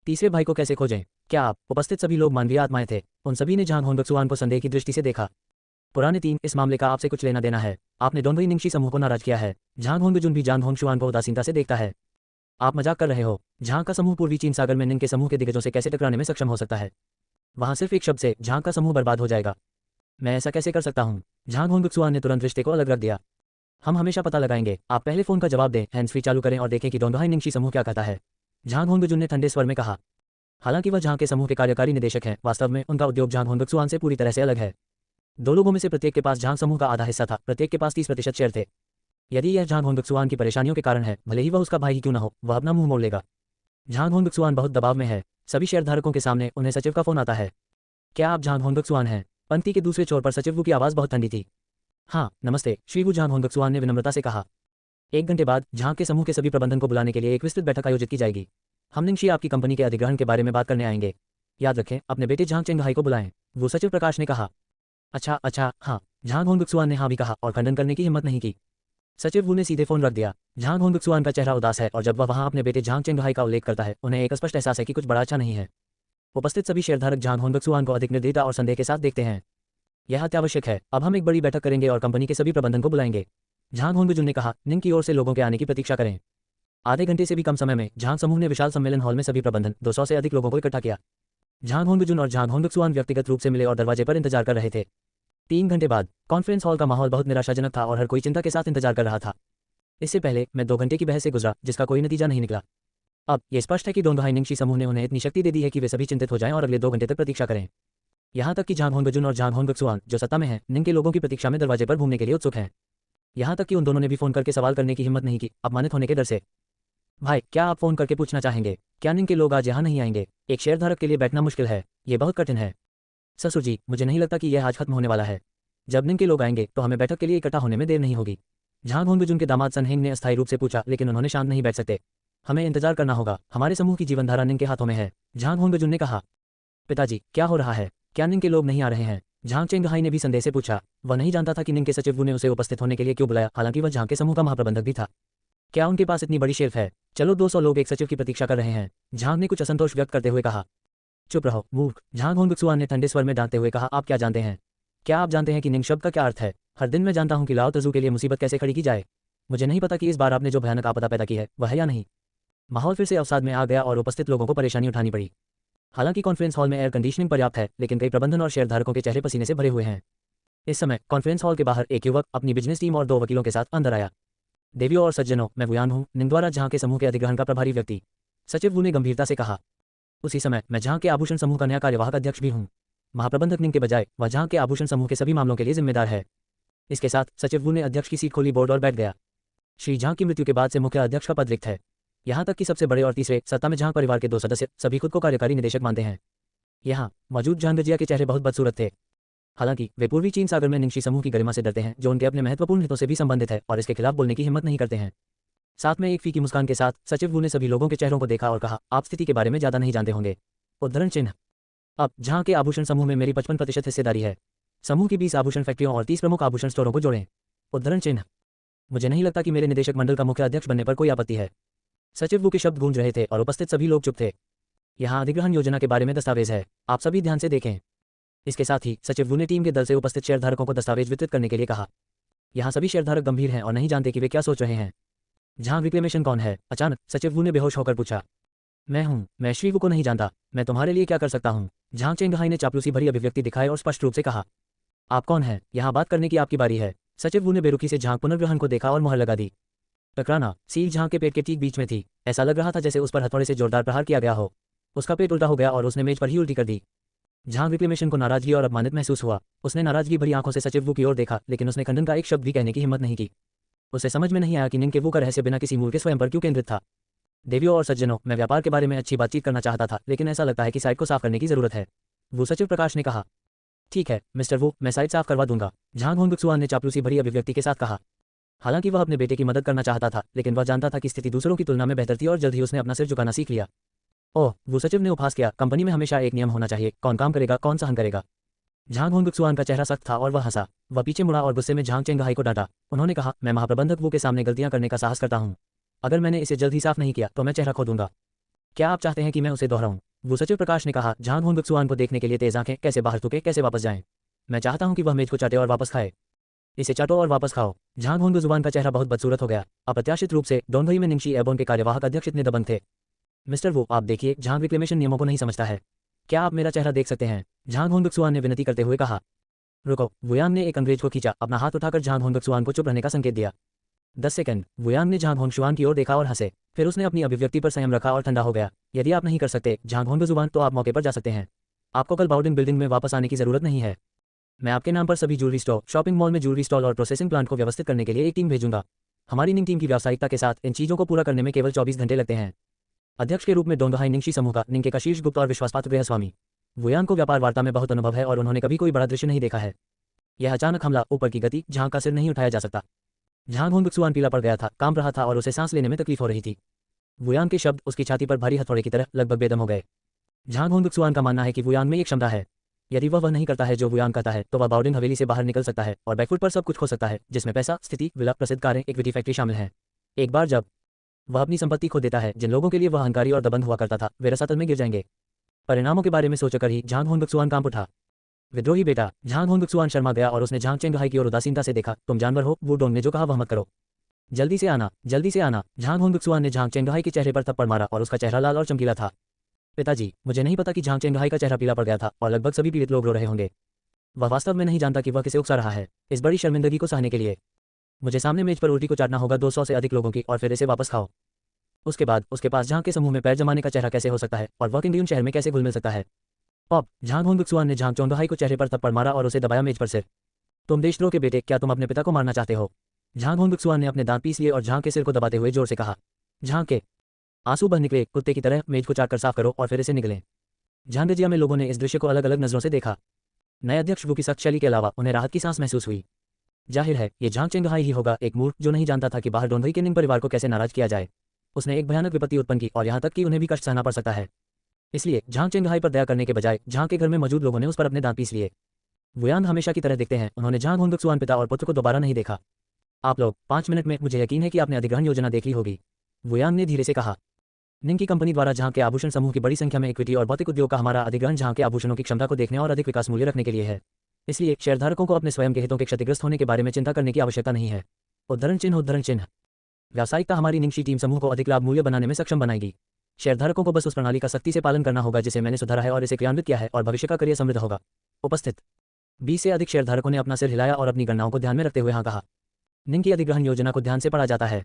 तीसरे भाई को कैसे खोजें? क्या आप? उपस्थित सभी लोग मानवीय आत्माएं थे, उन सभी ने झांग होंगक्सुआन को संदेह की दृष्टि से देखा। पुराने 3, इस मामले का आपसे कुछ लेना देना है। आपने डोनभई निंगशी समूह को नाराज किया है। झांग होंगजुन भी झांग होंगशुआन को उदासीनता से देखता है। आप मजाक कर रहे हो? झांग का समूह पूर्वी चीन सागर में निंग के समूह के दिग्गजों से कैसे टकराने में सक्षम हो सकता है? वहां सिर्फ एक शब्द से झांग का समूह बर्बाद हो जाएगा। मैं ऐसा कैसे कर सकता हूँ? झांग होंगक्सुआन ने तुरंत रिश्ते को अलग रख दिया। हम हमेशा पता लगाएंगे। आप पहले फोन का जवाब दें, हैंड्स फ्री चालू करें और देखें कि डोंगहाई निंगशी समूह क्या कहता है। झांग होंगजुन ने ठंडे स्वर में कहा। हालांकि वह झांग के समूह के कार्यकारी निदेशक हैं, वास्तव में उनका उद्योग झांग होंगक्सुआन से पूरी तरह से अलग है। 2 लोगों में से प्रत्येक के पास झांग समूह का आधा हिस्सा था, प्रत्येक के पास 30% शेयर थे। यदि यह झांग होंगक्सुआन की परेशानियों के कारण है, भले ही वह उसका भाई ही क्यों न हो, वह अपना मुंह मोड़ लेगा। झांग होंगक्सुआन बहुत दबाव में है। सभी शेयरधारकों के सामने उन्हें सचिव का फोन आता है। क्या आप झांग होंगक्सुआन हैं? पंक्ति के दूसरे छोर पर सचिव वू की आवाज बहुत ठंडी थी। हाँ, नमस्ते श्री वू, झांग होंगक्सुआन ने विनम्रता से कहा। 1 घंटे बाद झांग के समूह के सभी प्रबंधन को बुलाने के लिए एक विस्तृत बैठक आयोजित की जाएगी। हम निंगशी आपकी कंपनी के अधिग्रहण के बारे में बात करने आएंगे। याद रखें, अपने बेटे झांग चेंगहाई को बुलाएं, वो सचिव प्रकाश ने कहा। अच्छा, हाँ। झांग होंगक्सुआन ने हाँ भी कहा और खंडन करने की हिम्मत नहीं की। सचिव वू ने सीधे फोन रख दिया। झांग होंगक्सुआन का चेहरा उदास है और जब वह वहां अपने बेटे झांग चेंगहाई का उल्लेख करता है उन्हें एक स्पष्ट एहसास है कि कुछ बड़ा अच्छा नहीं है। उपस्थित सभी शेयरधारक झांग होंगक्सुआन को अधिक निर्दयता और संदेह के साथ देखते हैं। यह अत्यावश्यक है, अब हम एक बड़ी बैठक करेंगे और कंपनी के सभी प्रबंधन को बुलाएंगे। झांग होंगजुन ने कहा। निंग की ओर से लोगों के आने की प्रतीक्षा करें। आधे घंटे से भी कम समय में झांग समूह ने विशाल सम्मेलन हॉल में सभी प्रबंधन 200 से अधिक लोगों को इकट्ठा किया। झांग होंगजुन और झांग होंगक्सुआन व्यक्तिगत रूप से मिले और दरवाजे पर इंतजार कर रहे थे। 3 घंटे बाद कॉन्फ्रेंस हॉल का माहौल बहुत निराशाजनक था और हर कोई चिंता के साथ इंतजार कर रहा था। इससे पहले मैं 2 घंटे की बहस से गुजरा जिसका कोई नतीजा नहीं निकला। अब यह स्पष्ट है कि डोंगहाई निंगशी समूह ने उन्हें इतनी शक्ति दे दी है कि वे सभी चिंतित हो जाएं और अगले 2 घंटे तक प्रतीक्षा करें। यहाँ तक कि झांग होंगजुन और झांग होंगक्सुआन जो सत्ता में हैं, निंग के लोगों की प्रतीक्षा में दरवाजे पर घूमने के लिए उत्सुक हैं। यहाँ तक कि उन दोनों ने भी फोन करके सवाल करने की हिम्मत नहीं की, अपमानित होने के डर से। भाई, क्या आप फोन करके पूछना चाहेंगे क्या निंग के लोग आज यहाँ नहीं आएंगे? एक शेयरधारक के लिए बैठना मुश्किल है, ये बहुत कठिन है। ससुर जी, मुझे नहीं लगता कि यह आज खत्म होने वाला है। जब निंग के लोग आएंगे तो हमें बैठक के लिए इकट्ठा होने में देर नहीं होगी। झांग होंगजुन के दामाद सन हेंग ने अस्थायी रूप से पूछा, लेकिन उन्होंने शांत नहीं बैठ सकते। हमें इंतजार करना होगा, हमारे समूह की जीवनधारा निंग के हाथों में है। झांग होंगजुन ने कहा। पिताजी, क्या हो रहा है? क्या निंग के लोग नहीं आ रहे हैं? झांग चेंगहाई ने भी संदेह से पूछा। वह नहीं जानता था कि निंग के सचिव वू ने उसे उपस्थित होने के लिए क्यों बुलाया, हालांकि वह झांग के समूह का महाप्रबंधक भी था। क्या उनके पास इतनी बड़ी शेल्फ है? चलो, 200 लोग एक सचिव की प्रतीक्षा कर रहे हैं। झांग ने कुछ असंतोष व्यक्त करते हुए कहा। चुप रहो मूर्ख, झांग होंगक्सुआन ने ठंडे स्वर में डांटते हुए कहा। आप क्या जानते हैं? क्या आप जानते हैं कि निंग शब्द का क्या अर्थ है? हर दिन मैं जानता हूं कि लाओ तजू के लिए मुसीबत कैसे खड़ी की जाए। मुझे नहीं पता कि इस बार आपने जो भयानक आपदा पैदा की है वह है या नहीं। माहौल फिर से अवसाद में आ गया और उपस्थित लोगों को परेशानी उठानी पड़ी। हालांकि कॉन्फ्रेंस हॉल में एयर कंडीशनिंग पर्याप्त है, लेकिन कई प्रबंधन और शेयरधारकों के चेहरे पसीने से भरे हुए हैं। इस समय कॉन्फ्रेंस हॉल के बाहर एक युवक अपनी बिजनेस टीम और 2 वकीलों के साथ अंदर आया। देवियों और सज्जनों, मैं वुयान हूं, निंग द्वारा झांग के समूह के अधिग्रहण का प्रभारी व्यक्ति, सचिव वू ने गंभीरता से कहा। उसी समय मैं झांग के आभूषण समूह का नया कार्यवाहक अध्यक्ष भी हूं। महाप्रबंधक निंग के बजाय वह झांग के आभूषण समूह के सभी मामलों के लिए जिम्मेदार है। इसके साथ सचिव वू ने अध्यक्ष की सीट खोली बोर्ड और बैठ गया। श्री झांग की मृत्यु के बाद से मुख्य अध्यक्ष का पद रिक्त है। यहाँ तक कि सबसे बड़े और तीसरे सत्ता में झांग परिवार के 2 सदस्य सभी खुद को कार्यकारी निदेशक मानते हैं। यहाँ मौजूद झांगजिया के चेहरे बहुत बदसूरत थे। हालांकि वे पूर्वी चीन सागर में निंगशी समूह की गरिमा से डरते हैं, जो उनके अपने महत्वपूर्ण हितों से भी संबंधित है, और इसके खिलाफ बोलने की हिम्मत नहीं करते हैं। साथ में एक फीकी मुस्कान के साथ सचिव वू ने सभी लोगों के चेहरों को देखा और कहा, आप स्थिति के बारे में ज्यादा नहीं जानते होंगे। उद्धरण चिन्ह। अब झांग के आभूषण समूह में मेरी 55% हिस्सेदारी है। समूह की 20 आभूषण फैक्ट्रियों और 30 प्रमुख आभूषण स्टोरों को जोड़ें। उद्धरण चिन्ह। मुझे नहीं लगता कि मेरे निदेशक मंडल का मुख्य अध्यक्ष बनने पर कोई आपत्ति है। सचिव वू के शब्द गूंज रहे थे और उपस्थित सभी लोग चुप थे। यहाँ अधिग्रहण योजना के बारे में दस्तावेज है, आप सभी ध्यान से देखें। इसके साथ ही सचिव वू ने टीम के दल से उपस्थित शेयरधारकों को दस्तावेज वितरित करने के लिए कहा। यहाँ सभी शेयरधारक गंभीर हैं और नहीं जानते कि वे क्या सोच रहे हैं। झांग रिक्लेमेशन कौन है? अचानक सचिव वू ने बेहोश होकर पूछा। मैं श्री वू को नहीं जानता। मैं तुम्हारे लिए क्या कर सकता हूँ? झांग चेंगहाई ने चापलूसी भरी अभिव्यक्ति दिखाई और स्पष्ट रूप से कहा। आप कौन हैं? यहाँ बात करने की आपकी बारी है। सचिव वू ने बेरुखी से झांग पुनर्ग्रहण को देखा और मुहर लगा दी। टकराना सील झांग के पेट के ठीक बीच में थी। ऐसा लग रहा था जैसे उस पर हथौड़े से जोरदार प्रहार किया गया हो। उसका पेट उल्टा हो गया और उसने मेज पर ही उल्टी कर दी। झांग रिक्लेमेशन को नाराजगी और अपमानित महसूस हुआ। उसने नाराजगी भरी आंखों से सचिव वू की ओर देखा, लेकिन उसने खंडन का एक शब्द भी कहने की हिम्मत नहीं की। उसे समझ में नहीं आया कि निंग के वू का रहस्य बिना किसी मूल के स्वयं पर क्यों केंद्रित था। देवियों और सज्जनों, मैं व्यापार के बारे में अच्छी बातचीत करना चाहता था, लेकिन ऐसा लगता है कि साइट को साफ करने की जरूरत है। वू सचिव प्रकाश ने कहा। ठीक है मिस्टर वू, मैं साइट साफ करवा दूंगा, झांग होंगक्सुआन ने चापलूसी भरी अभिव्यक्ति के साथ कहा। हालांकि वह अपने बेटे की मदद करना चाहता था, लेकिन वह जानता था कि स्थिति दूसरों की तुलना में बेहतर थी और जल्द ही उसने अपना सिर झुकाना सीख लिया। ओह, वू सचिव ने उपहास किया। कंपनी में हमेशा एक नियम होना चाहिए, कौन काम करेगा कौन सहन करेगा। झांग होंगक्सुआन का चेहरा सख्त था और वह हंसा। वह पीछे मुड़ा और गुस्से में झांग चेंगहाई को डांटा। उन्होंने कहा, मैं महाप्रबंधक वू के सामने गलतियां करने का साहस करता हूं। अगर मैंने इसे जल्द ही साफ नहीं किया तो मैं चेहरा खो दूंगा। क्या आप चाहते हैं कि मैं उसे दोहराऊं? वू सचिव प्रकाश ने कहा। झांग होंगक्सुआन को देखने के लिए तेज आंखें, कैसे बाहर थूके कैसे वापस जाएं। मैं चाहता हूं कि वह मेज को चाटे और वापस खाए। इसे चाटो और वापस खाओ। झांग होंगक्सुआन का चेहरा बहुत बदसूरत हो गया। अप्रत्याशित रूप से डोंगही में निंगशी एबोन के कार्यवाहक अध्यक्ष इतने दबंग थे। मिस्टर वू, आप देखिए, झांग रिक्लेमेशन नियमों को नहीं समझता है। क्या आप मेरा चेहरा देख सकते हैं? झांग होंगक्सुआन ने विनती करते हुए कहा। रुको, वुयान ने एक अंग्रेज को खींचा। अपना हाथ उठाकर झांग होंगक्सुआन को चुप रहने का संकेत दिया। 10 सेकंड। वुयान ने झांग होंगक्सुआन की ओर देखा और हंसे। फिर उसने अपनी अभिव्यक्ति पर संयम रखा और ठंडा हो गया। यदि आप नहीं कर सकते झांग होंगक्सुआन, तो आप मौके पर जा सकते हैं। आपको कल बाउडिंग बिल्डिंग में वापस आने की जरूरत नहीं है। मैं आपके नाम पर सभी ज्वेलरी स्टोर, शॉपिंग मॉल में ज्वेलरी स्टॉल और प्रोसेसिंग प्लांट को व्यवस्थित करने के लिए एक टीम भेजूंगा। हमारी निंग टीम की व्यावसायिकता के साथ इन चीजों को पूरा करने में केवल 24 घंटे लगते हैं। अध्यक्ष के रूप में डोंगहाई निंगशी समूह का निंग का शीर्ष गुप्त और विश्वासपात्र गृहस्वामी। वुयान को व्यापार वार्ता में बहुत अनुभव है और उन्होंने कभी कोई बड़ा दृश्य नहीं देखा है। यह अचानक हमला, ऊपर की गति, झांग का सिर नहीं उठाया जा सकता। झांग होंगक्सुआन पीला पड़ गया था, कांप रहा था और उसे सांस लेने में तकलीफ हो रही थी। वुयान के शब्द उसकी छाती पर भारी हथौड़े की तरह लगभग बेदम हो गए। झांग होंगक्सुआन का मानना है कि वुयान में एक क्षमता है। यदि वह नहीं करता है जो वुयांग कहता है तो वह बाउडिंग हवेली से बाहर निकल सकता है और बैकफुट पर सब कुछ खो सकता है, जिसमें पैसा, स्थिति, विला, प्रसिद्ध कारें, इक्विटी फैक्ट्री शामिल हैं। एक बार जब वह अपनी संपत्ति खो देता है जिन लोगों के लिए वह अहंकारी और दबंग हुआ करता था, वे रसातल में गिर जाएंगे। परिणामों के बारे में सोचकर ही झांग होंगक्सुआन कांप उठा। विद्रोही बेटा, झांग होंगक्सुआन शर्मा गया और उसने झांग चेंगहाई की ओर उदासीनता से देखा। तुम जानवर हो, वू डोंग ने जो कहा वह मत करो। जल्दी से आना, जल्दी से आना। झांग होंगक्सुआन ने झांग चेंगहाई के चेहरे पर थप्पड़ मारा और उसका चेहरा लाल और चमकीला था। पिताजी, मुझे नहीं पता कि झांग चेंगहाई का चेहरा पीला पड़ गया था और लगभग सभी पीड़ित लोग रो रहे होंगे। वह वास्तव में नहीं जानता कि वह किसे उकसा रहा है इस बड़ी शर्मिंदगी को सहने के लिए। मुझे सामने मेज पर उल्टी को चाटना होगा 200 से अधिक लोगों की और फिर इसे वापस खाओ। उसके बाद उसके पास झांग के समूह में पैर जमाने का चेहरा कैसे हो सकता है और वह किंगड्यून शहर में कैसे घुल मिल सकता है। पॉप, झांग होंगक्सुआन ने झांग चोंगहाई को चेहरे पर थप्पड़ मारा और उसे दबाया मेज पर सिर। तुम देशद्रोह के बेटे, क्या तुम अपने पिता को मारना चाहते हो? झांग होंगक्सुआन ने अपने दांत पीस लिए और झांग के सिर को दबाते हुए जोर से कहा। झांग के आंसू बह निकले। कुत्ते की तरह मेज को चाटकर साफ करो और फिर इसे निकलें। झांगजिया में लोगों ने इस दृश्य को अलग अलग नजरों से देखा। नए अध्यक्ष वू की सख्त शैली के अलावा उन्हें राहत की सांस महसूस हुई। जाहिर है ये झांग चेंगहाई ही होगा, एक मूर्ख जो नहीं जानता था कि बाहर डोंगई के निंग परिवार को कैसे नाराज किया जाए। उसने एक भयानक विपत्ति उत्पन्न की और यहाँ तक कि उन्हें भी कष्ट सहना पड़ सकता है। इसलिए झांग चेंगहाई पर दया करने के बजाय झांग के घर में मौजूद लोगों ने उस पर अपने दांत पीस लिए। वुयांग हमेशा की तरह देखते हैं। उन्होंने झांग होंगक्सुआन पिता और पुत्र को दोबारा नहीं देखा। आप लोग 5 मिनट में, मुझे यकीन है कि आपने अधिग्रहण योजना देख ली होगी, वुयांग ने धीरे से कहा। निंग की कंपनी द्वारा झांग के आभूषण समूह की बड़ी संख्या में इक्विटी और भौतिक उद्योग का हमारा अधिग्रहण झांग के आभूषणों की क्षमता को देखने और अधिक विकास मूल्य रखने के लिए है। इसलिए शेयरधारकों को अपने स्वयं के हितों के क्षतिग्रस्त होने के बारे में चिंता करने की आवश्यकता नहीं है। उद्धरण चिन्ह। व्यावसायिकता हमारी निंगशी टीम समूह को अधिक लाभ मूल्य बनाने में सक्षम बनाएगी। शेयरधारकों को बस उस प्रणाली का सख्ती से पालन करना होगा जिसे मैंने सुधारा है और इसे क्रियान्वित किया है, और भविष्य का करियर समृद्ध होगा। उपस्थित 20 से अधिक शेयरधारकों ने अपना सिर हिलाया और अपनी गणनाओं को ध्यान में रखते हुए हाँ कहा। निंग की अधिग्रहण योजना को ध्यान से पढ़ा जाता है।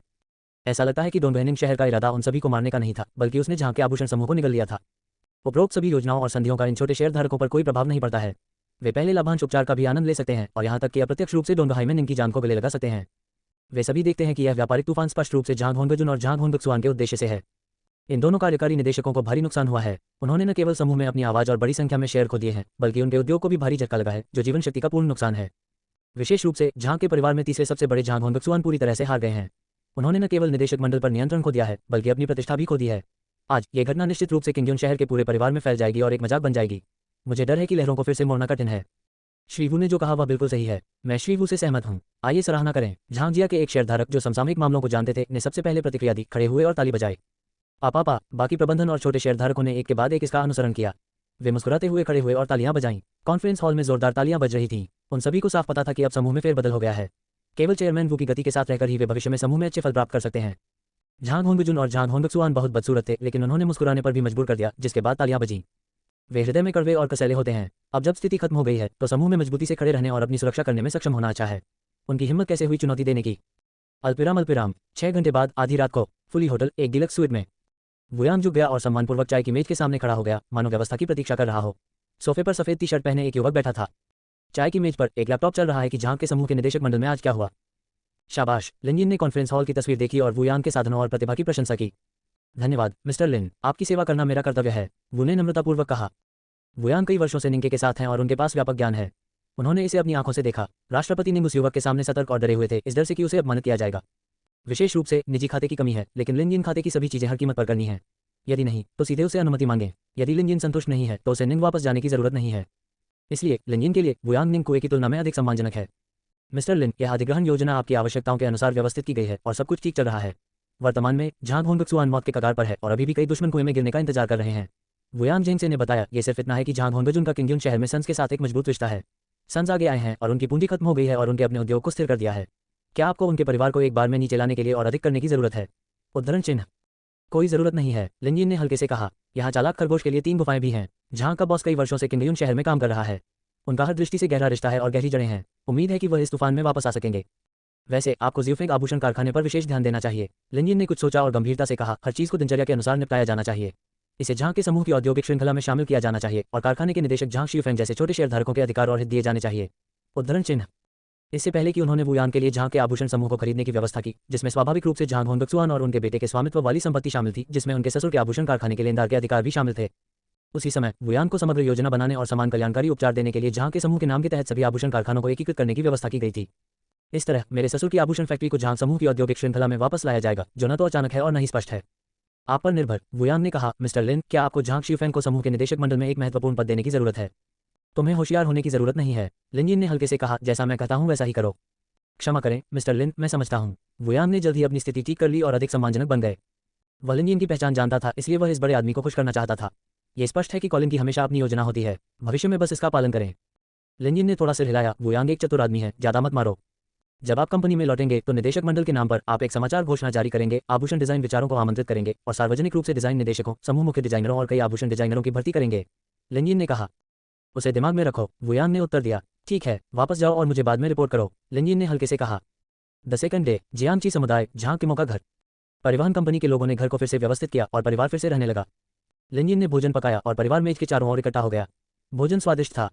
ऐसा लगता है कि डोंगबहनिंग शहर का इरादा उन सभी को मारने का नहीं था, बल्कि उसने झांग के आभूषण समूह को निगल लिया था। उपरोक्त सभी योजनाओं और संधियों का इन छोटे शेयरधारकों पर कोई प्रभाव नहीं पड़ता है। वे पहले लाभांश उपचार का भी आनंद ले सकते हैं और यहाँ तक कि अप्रत्यक्ष रूप से डोंगहाई में निंग की जान को गले लगा सकते हैं। वे सभी देखते हैं कि यह व्यापारिक तूफान स्पष्ट रूप से झांग होंगजुन और झांग होंगक्सुआन के उद्देश्य से है। इन दोनों कार्यकारी निदेशकों को भारी नुकसान हुआ है। उन्होंने न केवल समूह में अपनी आवाज और बड़ी संख्या में शेयर खो दिए हैं, बल्कि उनके उद्योग को भी भारी झटका लगा है, जो जीवन शक्ति का पूर्ण नुकसान है। विशेष रूप से झांग के परिवार में तीसरे सबसे बड़े झांग होंगक्सुआन पूरी तरह से हार गए हैं। उन्होंने न केवल निदेशक मंडल पर नियंत्रण खो दिया है, बल्कि अपनी प्रतिष्ठा भी खो दी है। आज ये घटना निश्चित रूप से किंगड्यून शहर के पूरे परिवार में फैल जाएगी और एक मजाक बन जाएगी। मुझे डर है कि लहरों को फिर से मोड़ना कठिन है। श्रीवू ने जो कहा वह बिल्कुल सही है। मैं श्रीवू से सहमत हूँ। आइए सराहना करें। झांगजिया के एक शेयरधारक जो समसामयिक मामलों को जानते थे ने सबसे पहले प्रतिक्रिया दी, खड़े हुए और ताली बजाई। पापा, बाकी प्रबंधन और छोटे शेयरधारकों ने एक के बाद एक इसका अनुसरण किया। वे मुस्कुराते हुए खड़े हुए और तालियां बजाईं। कॉन्फ्रेंस हॉल में जोरदार तालियां बज रही थीं। उन सभी को साफ पता था कि अब समूह में फेरबदल हो गया है। केवल चेयरमैन वू की गति के साथ रहकर ही वे भविष्य में समूह में अच्छे फल प्राप्त कर सकते हैं। झांग होंगजुन और झांग होंगक्सुआन बहुत बदसूरत थे, लेकिन उन्होंने मुस्कुराने पर भी मजबूर कर दिया, जिसके बाद तालियां बजीं। वे हृदय में कड़वे और कसैले होते हैं। अब जब स्थिति खत्म हो गई है तो समूह में मजबूती से खड़े रहने और अपनी सुरक्षा करने में सक्षम होना अच्छा है। उनकी हिम्मत कैसे हुई चुनौती देने की। अल्पिराम 6 घंटे बाद आधी रात को फुली होटल, एक डिलक्स स्वीट में वुयांग झुक गया और सम्मानपूर्वक चाय की मेज के सामने खड़ा हो गया, मानो व्यवस्था की प्रतीक्षा कर रहा हो। सोफे पर सफेद टी शर्ट पहने एक युवक बैठा था। चाय की मेज पर एक लैपटॉप चल रहा है कि झांग के समूह के निदेशक मंडल में आज क्या हुआ। शाबाश। लिनजिन ने कॉन्फ्रेंस हॉल की तस्वीर देखी और वुयांग के साधनों और प्रतिभा की प्रशंसा की। धन्यवाद मिस्टर लिन, आपकी सेवा करना मेरा कर्तव्य है, वू ने नम्रतापूर्वक कहा। वुयांग कई वर्षों से निंगे के साथ हैं और उनके पास व्यापक ज्ञान है। उन्होंने इसे अपनी आंखों से देखा। राष्ट्रपति निंग उस युवक के सामने सतर्क और डरे हुए थे, इस डर से कि उसे अपमानित किया जाएगा। विशेष रूप से निजी खाते की कमी है, लेकिन लिनजिन खाते की सभी चीजें हर कीमत पर करनी है। यदि नहीं तो सीधे उसे अनुमति मांगें। यदि लिनजिन संतुष्ट नहीं है तो उसे निंग वापस जाने की जरूरत नहीं है। इसलिए लिनजिन के लिए वुयांग निंग कुएं की तुलना में अधिक सम्मानजनक है। मिस्टर लिन, यह अधिग्रहण योजना आपकी आवश्यकताओं के अनुसार व्यवस्थित की गई है और सब कुछ ठीक चल रहा है। वर्तमान में झांग होंगक्सुआन मौत के कगार पर है और अभी भी कई दुश्मन कुएं में गिरने का इंतजार कर रहे हैं। वुयांग जेंगसे ने बताया, ये सिर्फ इतना है कि झांग होंगजुन का किंगड्यून शहर में सन्स के साथ एक मजबूत रिश्ता है। सन्स आगे आए हैं और उनकी पूंजी खत्म हो गई है और उनके अपने उद्योग को स्थिर कर दिया है। क्या आपको उनके परिवार को एक बार में नीचे लाने के लिए और अधिक करने की जरूरत है? उद्धरण चिन्ह। कोई जरूरत नहीं है, लिनजिन ने हल्के से कहा। यहाँ चालाक खरगोश के लिए 3 गुफाएं भी हैं। झांग का बॉस कई वर्षों से किंगड्यून शहर में काम कर रहा है। उनका हर दृष्टि से गहरा रिश्ता है और गहरी जड़ें हैं। उम्मीद है कि वह इस तूफान में वापस आ सकेंगे। वैसे आपको ज़्यूफेंग आभूषण कारखाने पर विशेष ध्यान देना चाहिए। लिनजिन ने कुछ सोचा और गंभीरता से कहा, हर चीज़ को दिनचर्या के अनुसार निपटाया जाना चाहिए। इसे झांग के समूह की औद्योगिक श्रृंखला में शामिल किया जाना चाहिए और कारखाने के निदेशक झांग ज़्यूफेंग जैसे छोटे शेयरधारकों के अधिकार और हित दिए जाने चाहिए। उद्धरण चिन्ह। इससे पहले कि उन्होंने वुयांग के लिए झांग के आभूषण समूह को खरीदने की व्यवस्था की, जिसमें स्वाभाविक रूप से झांग होंगक्सुआन और उनके बेटे के स्वामित्व वाली संपत्ति शामिल थी, जिसमें उनके ससुर के आभूषण कारखाने के लेनदार के अधिकार भी शामिल थे। उसी समय वुयांग को समग्र योजना बनाने और समान कल्याणकारी उपचार देने के लिए झांग के समूह के नाम के तहत सभी आभूषण कारखानों को एकीकृत करने की व्यवस्था की गई थी। इस तरह मेरे ससुर की आभूषण फैक्ट्री को झांग समूह की औद्योगिक श्रृंखला में वापस लाया जाएगा, जो न तो अचानक है और न ही स्पष्ट है। आप पर निर्भर। वुयांग ने कहा, मिस्टर लिन, क्या आपको झांग ज़्यूफेंग को समूह के निदेशक मंडल में एक महत्वपूर्ण पद देने की जरूरत है? तुम्हें होशियार होने की जरूरत नहीं है, लिनजिन ने हल्के से कहा। जैसा मैं कहता हूँ वैसा ही करो। क्षमा करें मिस्टर लिन, मैं समझता हूँ। वुयांग ने जल्द ही अपनी स्थिति ठीक कर ली और अधिक सम्मानजनक बन गए। वह लिनजिन की पहचान जानता था, इसलिए वह इस बड़े आदमी को खुश करना चाहता था। ये स्पष्ट है कि कॉलिन की हमेशा अपनी योजना होती है, भविष्य में बस इसका पालन करें। लिनजिन ने थोड़ा सिर हिलाया। वुयांग एक चतुर आदमी है, ज्यादा मत मारो। जब आप कंपनी में लौटेंगे तो निदेशक मंडल के नाम पर आप एक समाचार घोषणा जारी करेंगे, आभूषण डिजाइन विचारों को आमंत्रित करेंगे और सार्वजनिक रूप से डिजाइन निदेशकों, समूह मुख्य डिजाइनरों और कई आभूषण डिजाइनरों की भर्ती करेंगे, लिनजिन ने कहा। उसे दिमाग में रखो, वुयांग ने उत्तर दिया। ठीक है, वापस जाओ और मुझे बाद में रिपोर्ट करो, लिनजिन ने हल्के से कहा। द सेकंड डे, जियांगची समुदाय, झांग किमो का घर। परिवहन कंपनी के लोगों ने घर को फिर से व्यवस्थित किया और परिवार फिर से रहने लगा। लिनजिन ने भोजन पकाया और परिवार मेज के चारों ओर इकट्ठा हो गया। भोजन स्वादिष्ट था।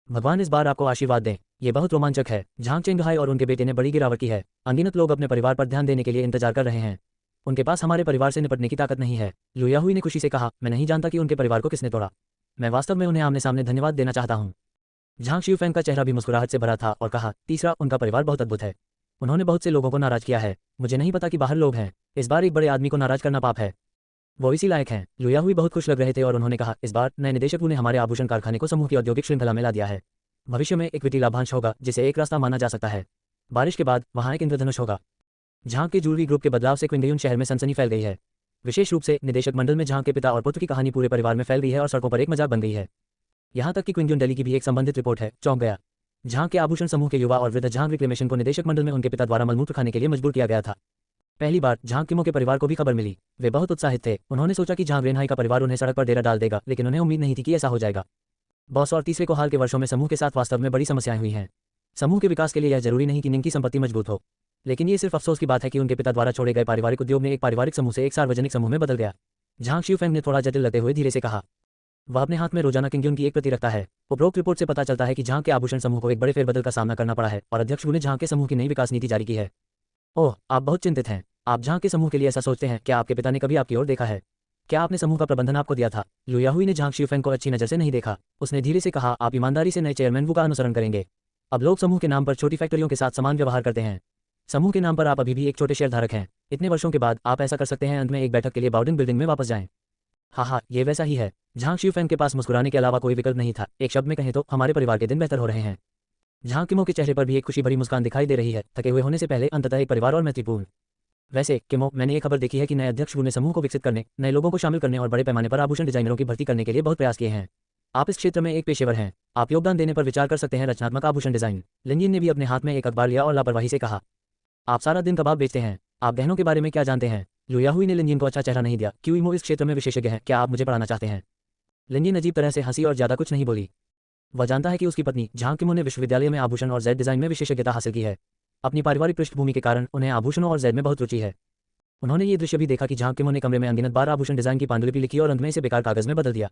भगवान इस बार आपको आशीर्वाद दें, ये बहुत रोमांचक है। झांग चेंगहाई और उनके बेटे ने बड़ी गिरावट की है। अनगिनत लोग अपने परिवार पर ध्यान देने के लिए इंतजार कर रहे हैं। उनके पास हमारे परिवार से निपटने की ताकत नहीं है, लुयाहुई ने खुशी से कहा। मैं नहीं जानता कि उनके परिवार को किसने तोड़ा। मैं वास्तव में उन्हें आमने सामने धन्यवाद देना चाहता हूँ। झांग शिवफेंग का चेहरा भी मुस्कुराहट से भरा था और कहा, तीसरा, उनका परिवार बहुत अद्भुत है। उन्होंने बहुत से लोगों को नाराज किया है। मुझे नहीं पता कि बाहर लोग हैं। इस बार एक बड़े आदमी को नाराज करना पाप है। वो इसी लायक हैं। लुयाहुई बहुत खुश लग रहे थे और उन्होंने कहा, इस बार नए निदेशक ने हमारे आभूषण कारखाने को समूह की औद्योगिक श्रृंखला में ला दिया है। भविष्य में एक वित्तीय लाभांश होगा जिसे एक रास्ता माना जा सकता है। बारिश के बाद वहां एक इंद्रधनुष होगा। झांग के ज्वेलरी ग्रुप के बदलाव से क्विंगयुन शहर में सनसनी फैल गई है। विशेष रूप से निदेशक मंडल में झांग के पिता और पुत्र की कहानी पूरे परिवार में फैल गई है और सड़कों पर एक मजाक बन गई है। यहाँ तक कि क्विंगयुन दिल्ली की भी एक संबंधित रिपोर्ट है, चौंक गया। झांग के आभूषण समूह के युवा और वृद्ध झांग रिक्लेमेशन को निदेशक मंडल में उनके पिता द्वारा मलमूत्र खाने के लिए मजबूर किया गया था। पहली बार झांग किमो के परिवार को भी खबर मिली। वे बहुत उत्साहित थे। उन्होंने सोचा कि झांग रेनहाई का परिवार उन्हें सड़क पर डेरा डाल देगा, लेकिन उन्हें उम्मीद नहीं थी कि ऐसा हो जाएगा। बॉस और तीसरे को हाल के वर्षों में समूह के साथ वास्तव में बड़ी समस्याएं हुई हैं। समूह के विकास के लिए यह जरूरी नहीं कि निंग की संपत्ति मजबूत हो, लेकिन ये सिर्फ अफसोस की बात है कि उनके पिता द्वारा छोड़े गए पारिवारिक उद्योग ने एक पारिवारिक समूह से एक सार्वजनिक समूह में बदल गया। झांग शिवफेंग ने थोड़ा जटिल लगते हुए धीरे से कहा। वह अपने हाथ में रोजाना किंगयुन की एक प्रति रखता है। उपरोक्त रिपोर्ट से पता चलता है कि झांग के आभूषण समूह को एक बड़े फेरबदल का सामना करना पड़ा है और अध्यक्ष ने झांग के समूह की नई विकास नीति जारी की है। ओह, आप बहुत चिंतित हैं। आप झांग के समूह के लिए ऐसा सोचते हैं? क्या आपके पिता ने कभी आपकी ओर देखा है? क्या आपने समूह का प्रबंधन आपको दिया था? लुयाहुई ने झांग शिवफेंग को अच्छी नजर से नहीं देखा। उसने धीरे से कहा, आप ईमानदारी से नए चेयरमैन वू का अनुसरण करेंगे। अब लोग समूह के नाम पर छोटी फैक्ट्रियों के साथ समान व्यवहार करते हैं। समूह के नाम पर आप अभी भी एक छोटे शेयरधारक हैं। इतने वर्षों के बाद आप ऐसा कर सकते हैं। अंत में एक बैठक के लिए बाउडिंग बिल्डिंग में वापस जाएं। हाँ, ये वैसा ही है। झांग शिवफेंग के पास मुस्कुराने के अलावा कोई विकल्प नहीं था। एक शब्द में कहें तो हमारे परिवार के दिन बेहतर हो रहे हैं। झांग किमो के चेहरे पर भी एक खुशी भरी मुस्कान दिखाई दे रही है। थके हुए होने से पहले अंततः एक परिवार और मैत्रीपूर्ण। वैसे किमो, मैंने ये खबर देखी है कि नए अध्यक्ष वू ने समूह को विकसित करने, नए लोगों को शामिल करने और बड़े पैमाने पर आभूषण डिजाइनरों की भर्ती करने के लिए बहुत प्रयास किए हैं। आप इस क्षेत्र में एक पेशेवर हैं। आप योगदान देने पर विचार कर सकते हैं। रचनात्मक आभूषण डिजाइन। लिनजिन ने भी अपने हाथ में एक अखबार लिया और लापरवाही से कहा, आप सारा दिन कबाब बेचते हैं। आप गहनों के बारे में क्या जानते हैं? लुयाहुई ने लिनजिन को अच्छा चेहरा नहीं दिया। क्यूइमो इस क्षेत्र में विशेषज्ञ हैं, क्या आप मुझे पढ़ाना चाहते हैं? लिनजिन अजीब तरह से हंसी और ज्यादा कुछ नहीं बोली। वह जानता है कि उसकी पत्नी झांग किमो ने विश्वविद्यालय में आभूषण और जेड डिजाइन में विशेषज्ञता हासिल की है। अपनी पारिवारिक पृष्ठभूमि के कारण उन्हें आभूषणों और जेड में बहुत रुचि है। उन्होंने ये दृश्य भी देखा कि झांग किमो ने कमरे में अनगिनत बार आभूषण डिजाइन की पांडुलिपि लिखी और अंत में इसे बेकार कागज में बदल दिया।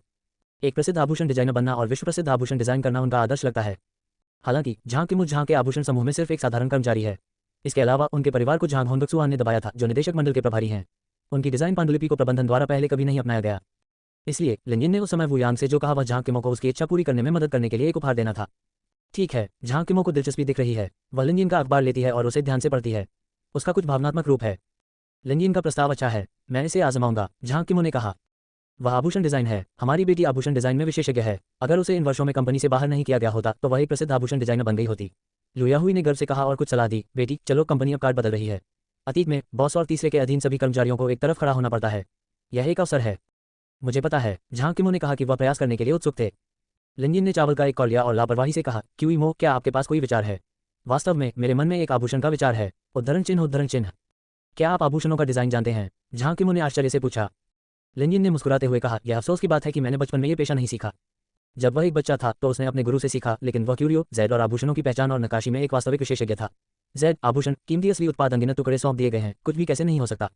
एक प्रसिद्ध आभूषण डिजाइनर बनना और विश्व प्रसिद्ध आभूषण डिजाइन करना उनका आदर्श लगता है। हालांकि झांग किमो झांग के आभूषण समूह में सिर्फ एक साधारण कर्मचारी है। इसके अलावा उनके परिवार को झांग होंगक्सुआन ने दबाया था, जो निदेशक मंडल के प्रभारी हैं। उनकी डिजाइन पांडुलिपि को प्रबंधन द्वारा पहले कभी नहीं अपनाया गया। इसलिए लिनजिन ने उस समय वुयांग से जो कहा वह झांग किमो को उसकी इच्छा पूरी करने में मदद करने के लिए एक उपहार देना था। ठीक है, झांग किमो को दिलचस्पी दिख रही है। वह लिनजिन का अखबार लेती है और उसे ध्यान से पढ़ती है। उसका कुछ भावनात्मक रूप है। लिनजिन का प्रस्ताव अच्छा है, मैं इसे आजमाऊंगा, झांग किमो ने कहा। वह आभूषण डिजाइन है। हमारी बेटी आभूषण डिजाइन में विशेषज्ञ है। अगर उसे इन वर्षों में कंपनी से बाहर नहीं किया गया होता तो वह एक प्रसिद्ध आभूषण डिजाइनर बन गई होती। लुयाहुई ने गर्व से कहा और कुछ सलाह दी, बेटी चलो, कंपनी अब कार्ड बदल रही है। अतीत में बॉस और तीसरे के अधीन सभी कर्मचारियों को एक तरफ खड़ा होना पड़ता है। यह एक अवसर है। मुझे पता है, झांग किमो ने कहा कि वह प्रयास करने के लिए उत्सुक थे। लिनजिन ने चावल का एक कॉल लिया और लापरवाही से कहा, क्यूइमो, क्या आपके पास कोई विचार है? वास्तव में मेरे मन में एक आभूषण का विचार है। उद्धरण चिन्ह उद्धरण चिन्ह। क्या आप आभूषणों का डिजाइन जानते हैं? झांग किमो ने आश्चर्य से पूछा। लिनजिन ने मुस्कुराते हुए कहा, यह अफसोस की बात है कि मैंने बचपन में ये पेशा नहीं सीखा। जब वह एक बच्चा था तो उसने अपने गुरु से सीखा, लेकिन वह क्यूरियो, जेड और आभूषणों की पहचान और नक्काशी में एक वास्तविक विशेषज्ञ था। जेड आभूषण, कीमती असली उत्पाद अनगिनत टुकड़े सौंप दिए गए हैं, कुछ भी कैसे नहीं हो सकता।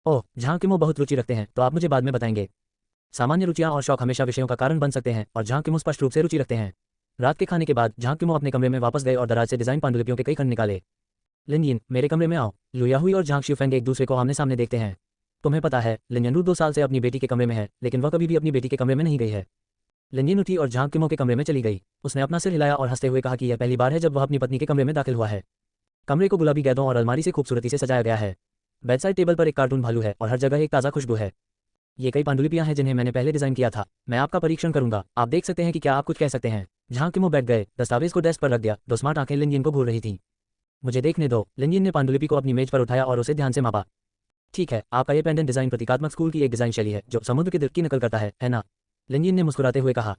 ओह, झांग किमो बहुत रुचि रखते हैं, तो आप मुझे बाद में बताएंगे। सामान्य रुचियां और शौक हमेशा विषयों का कारण बन सकते हैं और झांग किमो स्पष्ट रूप से रुचि रखते हैं। रात के खाने के बाद झांग किमो अपने कमरे में वापस गए और दराज से डिजाइन पांडुलिपियों के कई खंड निकाले। लिनजिन, मेरे कमरे में आओ। लुयाहुई और झांग शिवफेंग एक दूसरे को आमने सामने देखते हैं। तुम्हें पता है, लिनजिन 2 साल से अपनी बेटी के कमरे में है, लेकिन वह कभी भी अपनी बेटी के कमरे में नहीं गई है। लिनजिन उठी और झांग किमो के कमरे में चली गई। उसने अपना सिर हिलाया और हंसते हुए कहा कि यह पहली बार है जब वह अपनी पत्नी के कमरे में दाखिल हुआ है। कमरे को गुलाबी गेंदों और अलमारी से खूबसूरती से सजाया गया है। बेडसाइड टेबल पर एक कार्टून भालू है और हर जगह एक ताज़ा खुशबू है। ये कई पांडुलिपियां हैं जिन्हें मैंने पहले डिजाइन किया था। मैं आपका परीक्षण करूंगा। आप देख सकते हैं कि क्या आप कुछ कह सकते हैं। जहां किमो बैठ गए, दस्तावेज को डेस्क पर रख दिया, दो स्मार्ट आंखें लिनयिन को घूर रही थीं। मुझे देखने दो। लिनयिन ने पांडुलिपि को अपनी मेज पर उठाया और उसे ध्यान से मापा। ठीक है, आपका ये पेंडेंट डिजाइन प्रतीकात्मक स्कूल की एक डिजाइन शैली है जो समुद्र के दिल की नकल करता है ना? लिनयिन ने मुस्कुराते हुए कहा।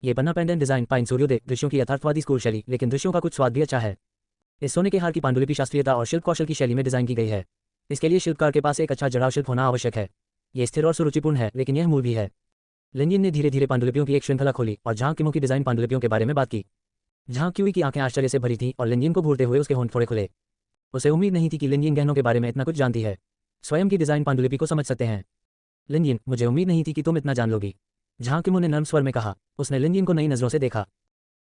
ये पन्ना पेंडेंट डिजाइन पाइन सूर्योदय दृश्यों की यथार्थवादी स्कूल शैली, लेकिन दृश्यों का कुछ स्वाद भी अच्छा है। इस सोने के हार की पांडुलिपि शास्त्रीयता और शिल्प कौशल की शैली में डिजाइन की गई है। इसके लिए शिल्पकार के पास एक अच्छा जड़ाव शिल्प होना आवश्यक है। ये स्थिर और सुरुचिपूर्ण है, लेकिन यह मूल भी है। लिनयिन ने धीरे धीरे पांडुलिपियों की एक श्रृंखला खोली और जहां किमो की डिजाइन पांडुलिपियों के बारे में बात की। जहां क्यूई की आंखें आश्चर्य से भरी थीं और लिनयिन को घूरते हुए उसके होंठ थोड़े खुले। उसे उम्मीद नहीं थी कि लिनयिन गहनों के बारे में इतना कुछ जानती है। स्वयं की डिजाइन पांडुलिपि को समझ सकते हैं। लिनयिन, मुझे उम्मीद नहीं थी कि तुम इतना जान लोगी, जहां किमो ने नर्म स्वर में कहा। उसने लिनयिन को नई नजरों से देखा।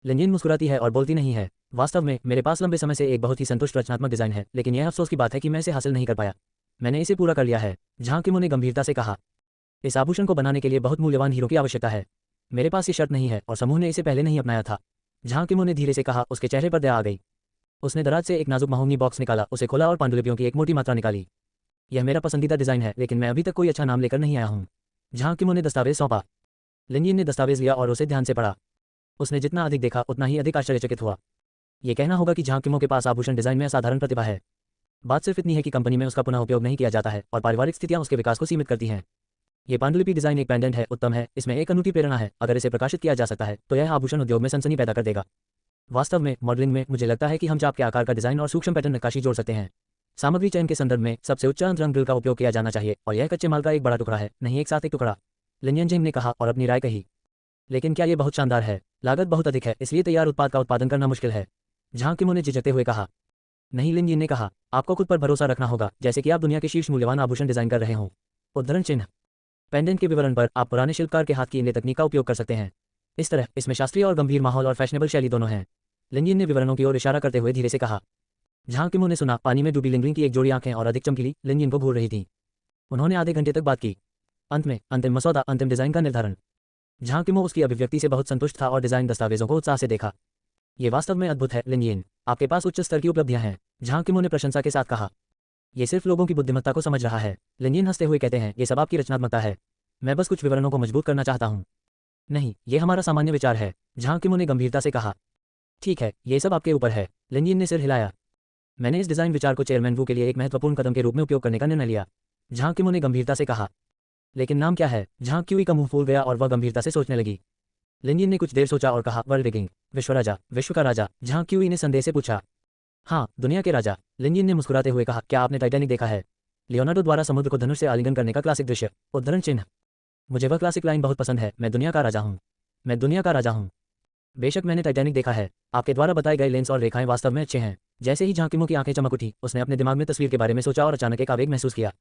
लिनयिन मुस्कुराती है और बोलती नहीं है। वास्तव में मेरे पास लंबे समय से एक बहुत ही संतुष्ट रचनात्मक डिजाइन है, लेकिन यह अफसोस की बात है कि मैं इसे हासिल नहीं कर पाया। मैंने इसे पूरा कर लिया है, जहां किमो ने गंभीरता से कहा। इस आभूषण को बनाने के लिए बहुत मूल्यवान हीरो की आवश्यकता है। मेरे पास ये शर्त नहीं है और समूह ने इसे पहले नहीं अपनाया था। जहां किमो ने धीरे से कहा। उसके चेहरे पर दया आ गई। उसने दराज से एक नाजुक महोगनी बॉक्स निकाला, उसे खोला और पांडुलिपियों की एक मोटी मात्रा निकाली। यह मेरा पसंदीदा डिजाइन है, लेकिन मैं अभी तक कोई अच्छा नाम लेकर नहीं आया हूँ। जहां किमो ने दस्तावेज सौंपा। लिनयिन ने दस्तावेज लिया और उसे ध्यान से पढ़ा। उसने जितना अधिक देखा उतना ही अधिक आश्चर्यचकित हुआ। यह कहना होगा कि जहां किमो के पास आभूषण डिजाइन में असाधारण प्रतिभा है। बात सिर्फ इतनी है कि कंपनी में उसका पुनः उपयोग नहीं किया जाता है और पारिवारिक स्थितियां उसके विकास को सीमित करती हैं। ये पांडुलिपि डिजाइन एक पेंडेंट है, उत्तम है, इसमें एक अनूठी प्रेरणा है। अगर इसे प्रकाशित किया जा सकता है तो यह आभूषण उद्योग में सनसनी पैदा कर देगा। वास्तव में मॉडलिंग में मुझे लगता है कि हम चाप के आकार का डिजाइन और सूक्ष्म पैटर्न नक्काशी जोड़ सकते हैं। सामग्री चयन के संदर्भ में सबसे उच्च रंग ड्रिल का उपयोग किया जाना चाहिए और यह कच्चे माल का एक बड़ा टुकड़ा है, नहीं एक साथ एक टुकड़ा। लिनयिन जिंग ने कहा और अपनी राय कही। लेकिन क्या ये बहुत शानदार है? लागत बहुत अधिक है, इसलिए तैयार उत्पाद का उत्पादन करना मुश्किल है। जहां किमो ने झिझकते हुए कहा। नहीं, लिनयिन ने कहा, आपको खुद पर भरोसा रखना होगा, जैसे कि आप दुनिया के शीर्ष मूल्यवान आभूषण डिजाइन कर रहे हों। उद्धरण चिन्ह। पेंडेंट के विवरण पर आप पुराने शिल्पकार के हाथ की इनले तकनीक का उपयोग कर सकते हैं। इस तरह इसमें शास्त्रीय और गंभीर माहौल और फैशनेबल शैली दोनों हैं। लिनयिन ने विवरणों की ओर इशारा करते हुए धीरे से कहा। जहां किमो ने सुना। पानी में डूबी लिंगरिंग की एक जोड़ी आंखें और अधिक चमकीली लिनयिन को घूर रही थीं। उन्होंने आधे घंटे तक बात की। अंत में अंतिम मसौदा, अंतिम डिजाइन का निर्धारण। जहां किमो उसकी अभिव्यक्ति से बहुत संतुष्ट था और डिजाइन दस्तावेजों को उत्साह से देखा। ये वास्तव में अद्भुत है लिनयिन, आपके पास उच्च स्तर की उपलब्धियां हैं। जहां किमो ने प्रशंसा के साथ कहा। ये सिर्फ लोगों की बुद्धिमत्ता को समझ रहा है। लिनयिन हंसते हुए कहते हैं, ये सब आपकी रचनात्मकता है। मैं बस कुछ विवरणों को मजबूत करना चाहता हूँ। नहीं, ये हमारा सामान्य विचार है। जहां किमो ने गंभीरता से कहा। ठीक है, ये सब आपके ऊपर है। लिनयिन ने सिर हिलाया। मैंने इस डिजाइन विचार को चेयरमैन वू के लिए एक महत्वपूर्ण कदम के रूप में उपयोग करने का निर्णय लिया। जहां किमो ने गंभीरता से कहा। लेकिन नाम क्या है? जहां क्यूई का मुंह फूल गया और वह गंभीरता से सोचने लगी। लिनयिन ने कुछ देर सोचा और कहा, वर्ल्ड रिगिंग, विश्व राजा, विश्व का राजा। जहां क्यूई ने संदेह से पूछा। हाँ, दुनिया के राजा। लिनयिन ने मुस्कुराते हुए कहा, क्या आपने टाइटैनिक देखा है? लियोनार्डो द्वारा समुद्र को धनुष से आलिंगन करने का क्लासिक दृश्य। उद्धरण चिन्ह। मुझे वह क्लासिक लाइन बहुत पसंद है, मैं दुनिया का राजा हूँ। मैं दुनिया का राजा हूँ। बेशक मैंने टाइटैनिक देखा है। आपके द्वारा बताए गए लेंस और रेखाएं वास्तव में अच्छे हैं। जैसे ही जहां किमो की आंखें चमक उठी, उसने अपने दिमाग में तस्वीर के बारे में सोचा और अचानक एक आवेग महसूस किया।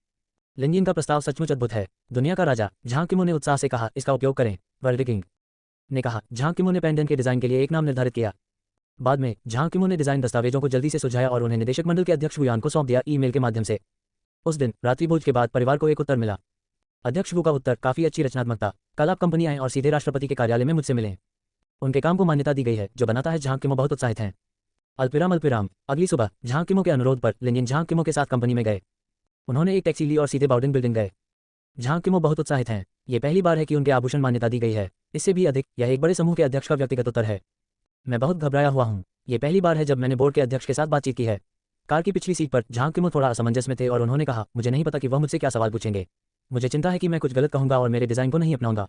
लिनयिन का प्रस्ताव सचमुच अद्भुत है। दुनिया का राजा। जहां किमो ने उत्साह से कहा, इसका उपयोग करें। वर्ल्ड किंग ने कहा। जहां किमो ने पेंडेंट के डिजाइन के लिए एक नाम निर्धारित किया। बाद में जहां किमो ने डिजाइन दस्तावेजों को जल्दी से सुझाया और उन्हें निदेशक मंडल के अध्यक्ष वुयान को सौंप दिया ईमेल के माध्यम से। उस दिन रात्रि भोज के बाद परिवार को एक उत्तर मिला। अध्यक्ष वू का उत्तर, काफी अच्छी रचनात्मकता। कल आप कंपनी आएं और सीधे राष्ट्रपति के कार्यालय में मुझसे मिलें। उनके काम को मान्यता दी गई है, जो बनाता है। जहां किमो बहुत उत्साहित हैं। अल्पिराम। अगली सुबह जहां किमो के अनुरोध पर लिनयिन जहां किमो के साथ कंपनी में गए। उन्होंने एक टैक्सी ली और सीधे बाउडिंग बिल्डिंग गए। जहां किमो बहुत उत्साहित हैं। ये पहली बार है कि उनके आभूषण मान्यता दी गई है। इससे भी अधिक, यह एक बड़े समूह के अध्यक्ष का व्यक्तिगत उत्तर है। मैं बहुत घबराया हुआ हूँ। ये पहली बार है जब मैंने बोर्ड के अध्यक्ष के साथ बातचीत की है। कार की पिछली सीट पर जहां किमो थोड़ा असमंजस में थे और उन्होंने कहा, मुझे नहीं पता कि वह मुझसे क्या सवाल पूछेंगे। मुझे चिंता है कि मैं कुछ गलत कहूंगा और मेरे डिजाइन को नहीं अपनाऊंगा।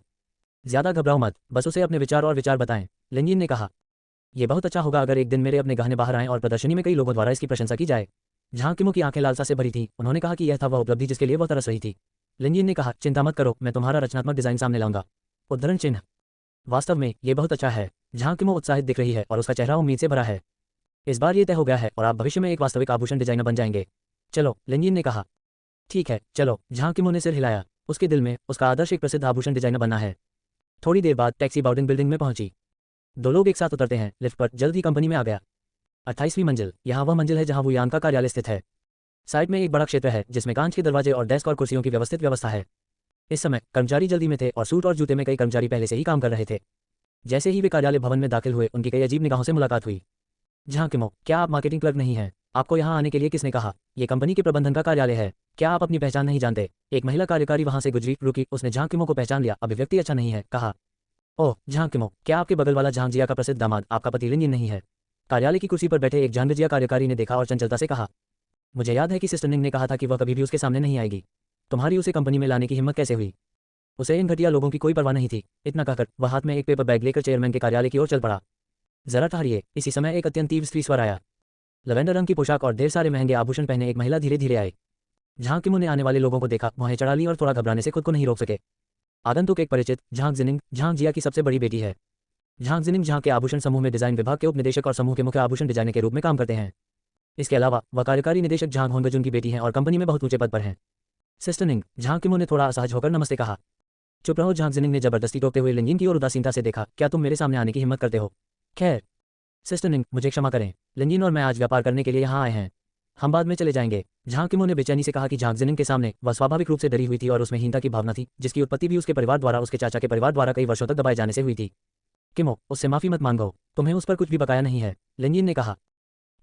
ज्यादा घबराओ मत, बस उसे अपने विचार और विचार बताएं। लिनयिन ने कहा। यह बहुत अच्छा होगा अगर एक दिन मेरे अपने गहने बाहर आएं और प्रदर्शनी में कई लोगों द्वारा इसकी प्रशंसा की जाए। जहां किमो की आंखें लालसा से भरी थी। उन्होंने कहा कि यह था वह उपलब्धि जिसके लिए वह तरस रही थी। लिनयिन ने कहा, चिंता मत करो, मैं तुम्हारा रचनात्मक डिजाइन सामने लाऊंगा। उद्धरण चिन्ह। वास्तव में ये बहुत अच्छा है। जहां किमो उत्साहित दिख रही है और उसका चेहरा उम्मीद से भरा है। इस बार ये तय हो गया है और आप भविष्य में एक वास्तविक आभूषण डिजाइनर बन जाएंगे। चलो, लिनयिन ने कहा। ठीक है, चलो। जहां किमो ने सिर हिलाया। उसके दिल में उसका आदर्श एक प्रसिद्ध आभूषण डिजाइनर बनना है। थोड़ी देर बाद टैक्सी बाउडिंग बिल्डिंग में पहुंची। दो लोग एक साथ उतरते हैं। लिफ्ट पर जल्द ही कंपनी में आ गया। 28वीं मंजिल। यहाँ वह मंजिल है जहाँ वुयान का कार्यालय स्थित है। साइड में एक बड़ा क्षेत्र है जिसमें कांच के दरवाजे और डेस्क और कुर्सियों की व्यवस्थित व्यवस्था है। इस समय कर्मचारी जल्दी में थे और सूट और जूते में कई कर्मचारी पहले से ही काम कर रहे थे। जैसे ही वे कार्यालय भवन में दाखिल हुए, उनकी कई अजीब निगाहों से मुलाकात हुई। जहां किमो, क्या आप मार्केटिंग क्लर्क नहीं हैं? आपको यहाँ आने के लिए किसने कहा? ये कंपनी के प्रबंधन का कार्यालय है। क्या आप अपनी पहचान नहीं जानते? एक महिला कार्यकारी वहां से गुजरी, रुकी, उसने जहां किमो को पहचान लिया। अभिव्यक्ति अच्छा नहीं है, कहा। ओह झांग किमो, क्या आपके बगल वाला झांग जिया का प्रसिद्ध दामाद आपका पति लिन यिन नहीं है? कार्यालय की कुर्सी पर बैठे एक जानविजिया कार्यकारी ने देखा और चंचलता से कहा। मुझे याद है कि सिस्टर निंग ने कहा था कि वह कभी भी उसके सामने नहीं आएगी। तुम्हारी उसे कंपनी में लाने की हिम्मत कैसे हुई? उसे इन घटिया लोगों की कोई परवाह नहीं थी। इतना कहकर वह हाथ में एक पेपर बैग लेकर चेयरमैन के कार्यालय की ओर चल पड़ा। जरा ठहरिए। इसी समय एक अत्यंत तीव्र स्त्री स्वर आया। लवेंडर रंग की पोशाक और ढेर सारे महंगे आभूषण पहने एक महिला धीरे धीरे आए। झांग किमो ने आने वाले लोगों को देखा, वहें चढ़ा ली और थोड़ा घबराने से खुद को नहीं रोक सके। आगंतुक एक परिचित झांग जिनिंग, झांग जिया की सबसे बड़ी बेटी है। झांग जिनिंग झांग के आभूषण समूह में डिजाइन विभाग के उप निदेशक और समूह के मुख्य आभूषण डिजाइनर के रूप में काम करते हैं। इसके अलावा वह कार्यकारी निदेशक झांग होंगजुन की बेटी हैं और कंपनी में बहुत ऊंचे पद पर हैं। सिस्टर निंग, झांग किमो ने थोड़ा असहज होकर नमस्ते कहा। चुप रहो, झांग जिनिंग ने जबरदस्ती टोकते हुए लिनयिन की ओर उदासीनता से देखा। क्या तुम मेरे सामने आने की हिम्मत करते हो? खैर सिस्टर निंग, मुझे क्षमा करें। लिनयिन और मैं आज व्यापार करने के लिए यहाँ आए हैं। हम बाद में चले जाएंगे। झांग किमो ने बेचैनी से कहा कि झांग जिनिंग के सामने वह स्वाभाविक रूप से डरी हुई थी और उसमें हीनता की भावना थी, जिसकी उत्पत्ति भी उसके परिवार द्वारा, उसके चाचा के परिवार द्वारा कई वर्षों तक दबाए जाने से हुई थी। किमो, उससे माफी मत मांगो, तुम्हें उस पर कुछ भी बकाया नहीं है, लिनयिन ने कहा।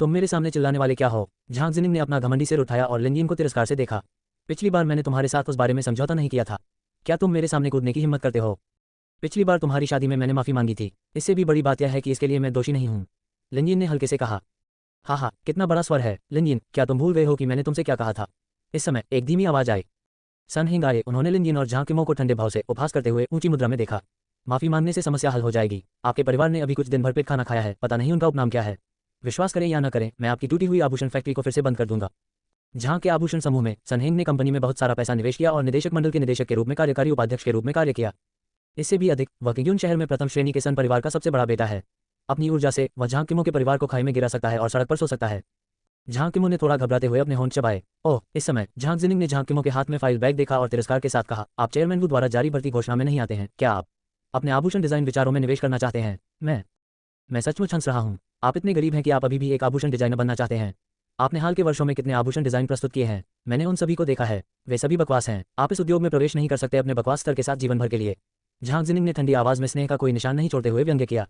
तुम मेरे सामने चिल्लाने वाले क्या हो? झांग जिनिंग ने अपना घमंडी सिर उठाया और लिनयिन को तिरस्कार से देखा। पिछली बार मैंने तुम्हारे साथ उस बारे में समझौता नहीं किया था। क्या तुम मेरे सामने कूदने की हिम्मत करते हो? पिछली बार तुम्हारी शादी में मैंने माफी मांगी थी। इससे भी बड़ी बात यह है कि इसके लिए मैं दोषी नहीं हूँ, लिनयिन ने हल्के से कहा। हाँ, कितना बड़ा स्वर है लिनयिन, क्या तुम भूल गए हो कि मैंने तुमसे क्या कहा था? इस समय एक धीमी आवाज आई। सन हिंग आए। उन्होंने लिनयिन और झांग किमो को ठंडे भाव से उपहास करते हुए ऊंची मुद्रा में देखा। माफी मांगने से समस्या हल हो जाएगी। आपके परिवार ने अभी कुछ दिन भर पेट खाना खाया है, पता नहीं उनका उपनाम क्या है। विश्वास करें या न करें, मैं आपकी टूटी हुई आभूषण फैक्ट्री को फिर से बंद कर दूंगा। झांग के आभूषण समूह में सन हिंग ने कंपनी में बहुत सारा पैसा निवेश किया और निदेशक मंडल के निदेशक के रूप में, कार्यकारी उपाध्यक्ष के रूप में कार्य किया। इससे भी अधिक, वह किग्यून शहर में प्रथम श्रेणी के सन परिवार का सबसे बड़ा बेटा है। अपनी ऊर्जा से वह झांग किमो के परिवार को खाई में गिरा सकता है और सड़क पर सो सकता है। झांग किमो ने थोड़ा घबराते हुए अपने होंठ चबाए। ओह, इस समय झांग जिनिंग ने झांग किमो के हाथ में फाइल बैग देखा और तिरस्कार के साथ कहा, आप चेयरमैन वू द्वारा जारी भर्ती घोषणा में नहीं आते हैं। क्या आप अपने आभूषण डिजाइन विचारों में निवेश करना चाहते हैं? मैं सचमुच हंस रहा हूँ। आप इतने गरीब हैं कि आप अभी भी एक आभूषण डिजाइनर बनना चाहते हैं। आपने हाल के वर्षों में कितने आभूषण डिजाइन प्रस्तुत किए हैं? मैंने उन सभी को देखा है, वे सभी बकवास हैं। आप इस उद्योग में प्रवेश नहीं कर सकते अपने बकवास स्तर के साथ जीवन भर के लिए। झांग जिनिंग ने ठंडी आवाज में स्नेह का कोई निशान नहीं छोड़ते हुए व्यंग्य किया।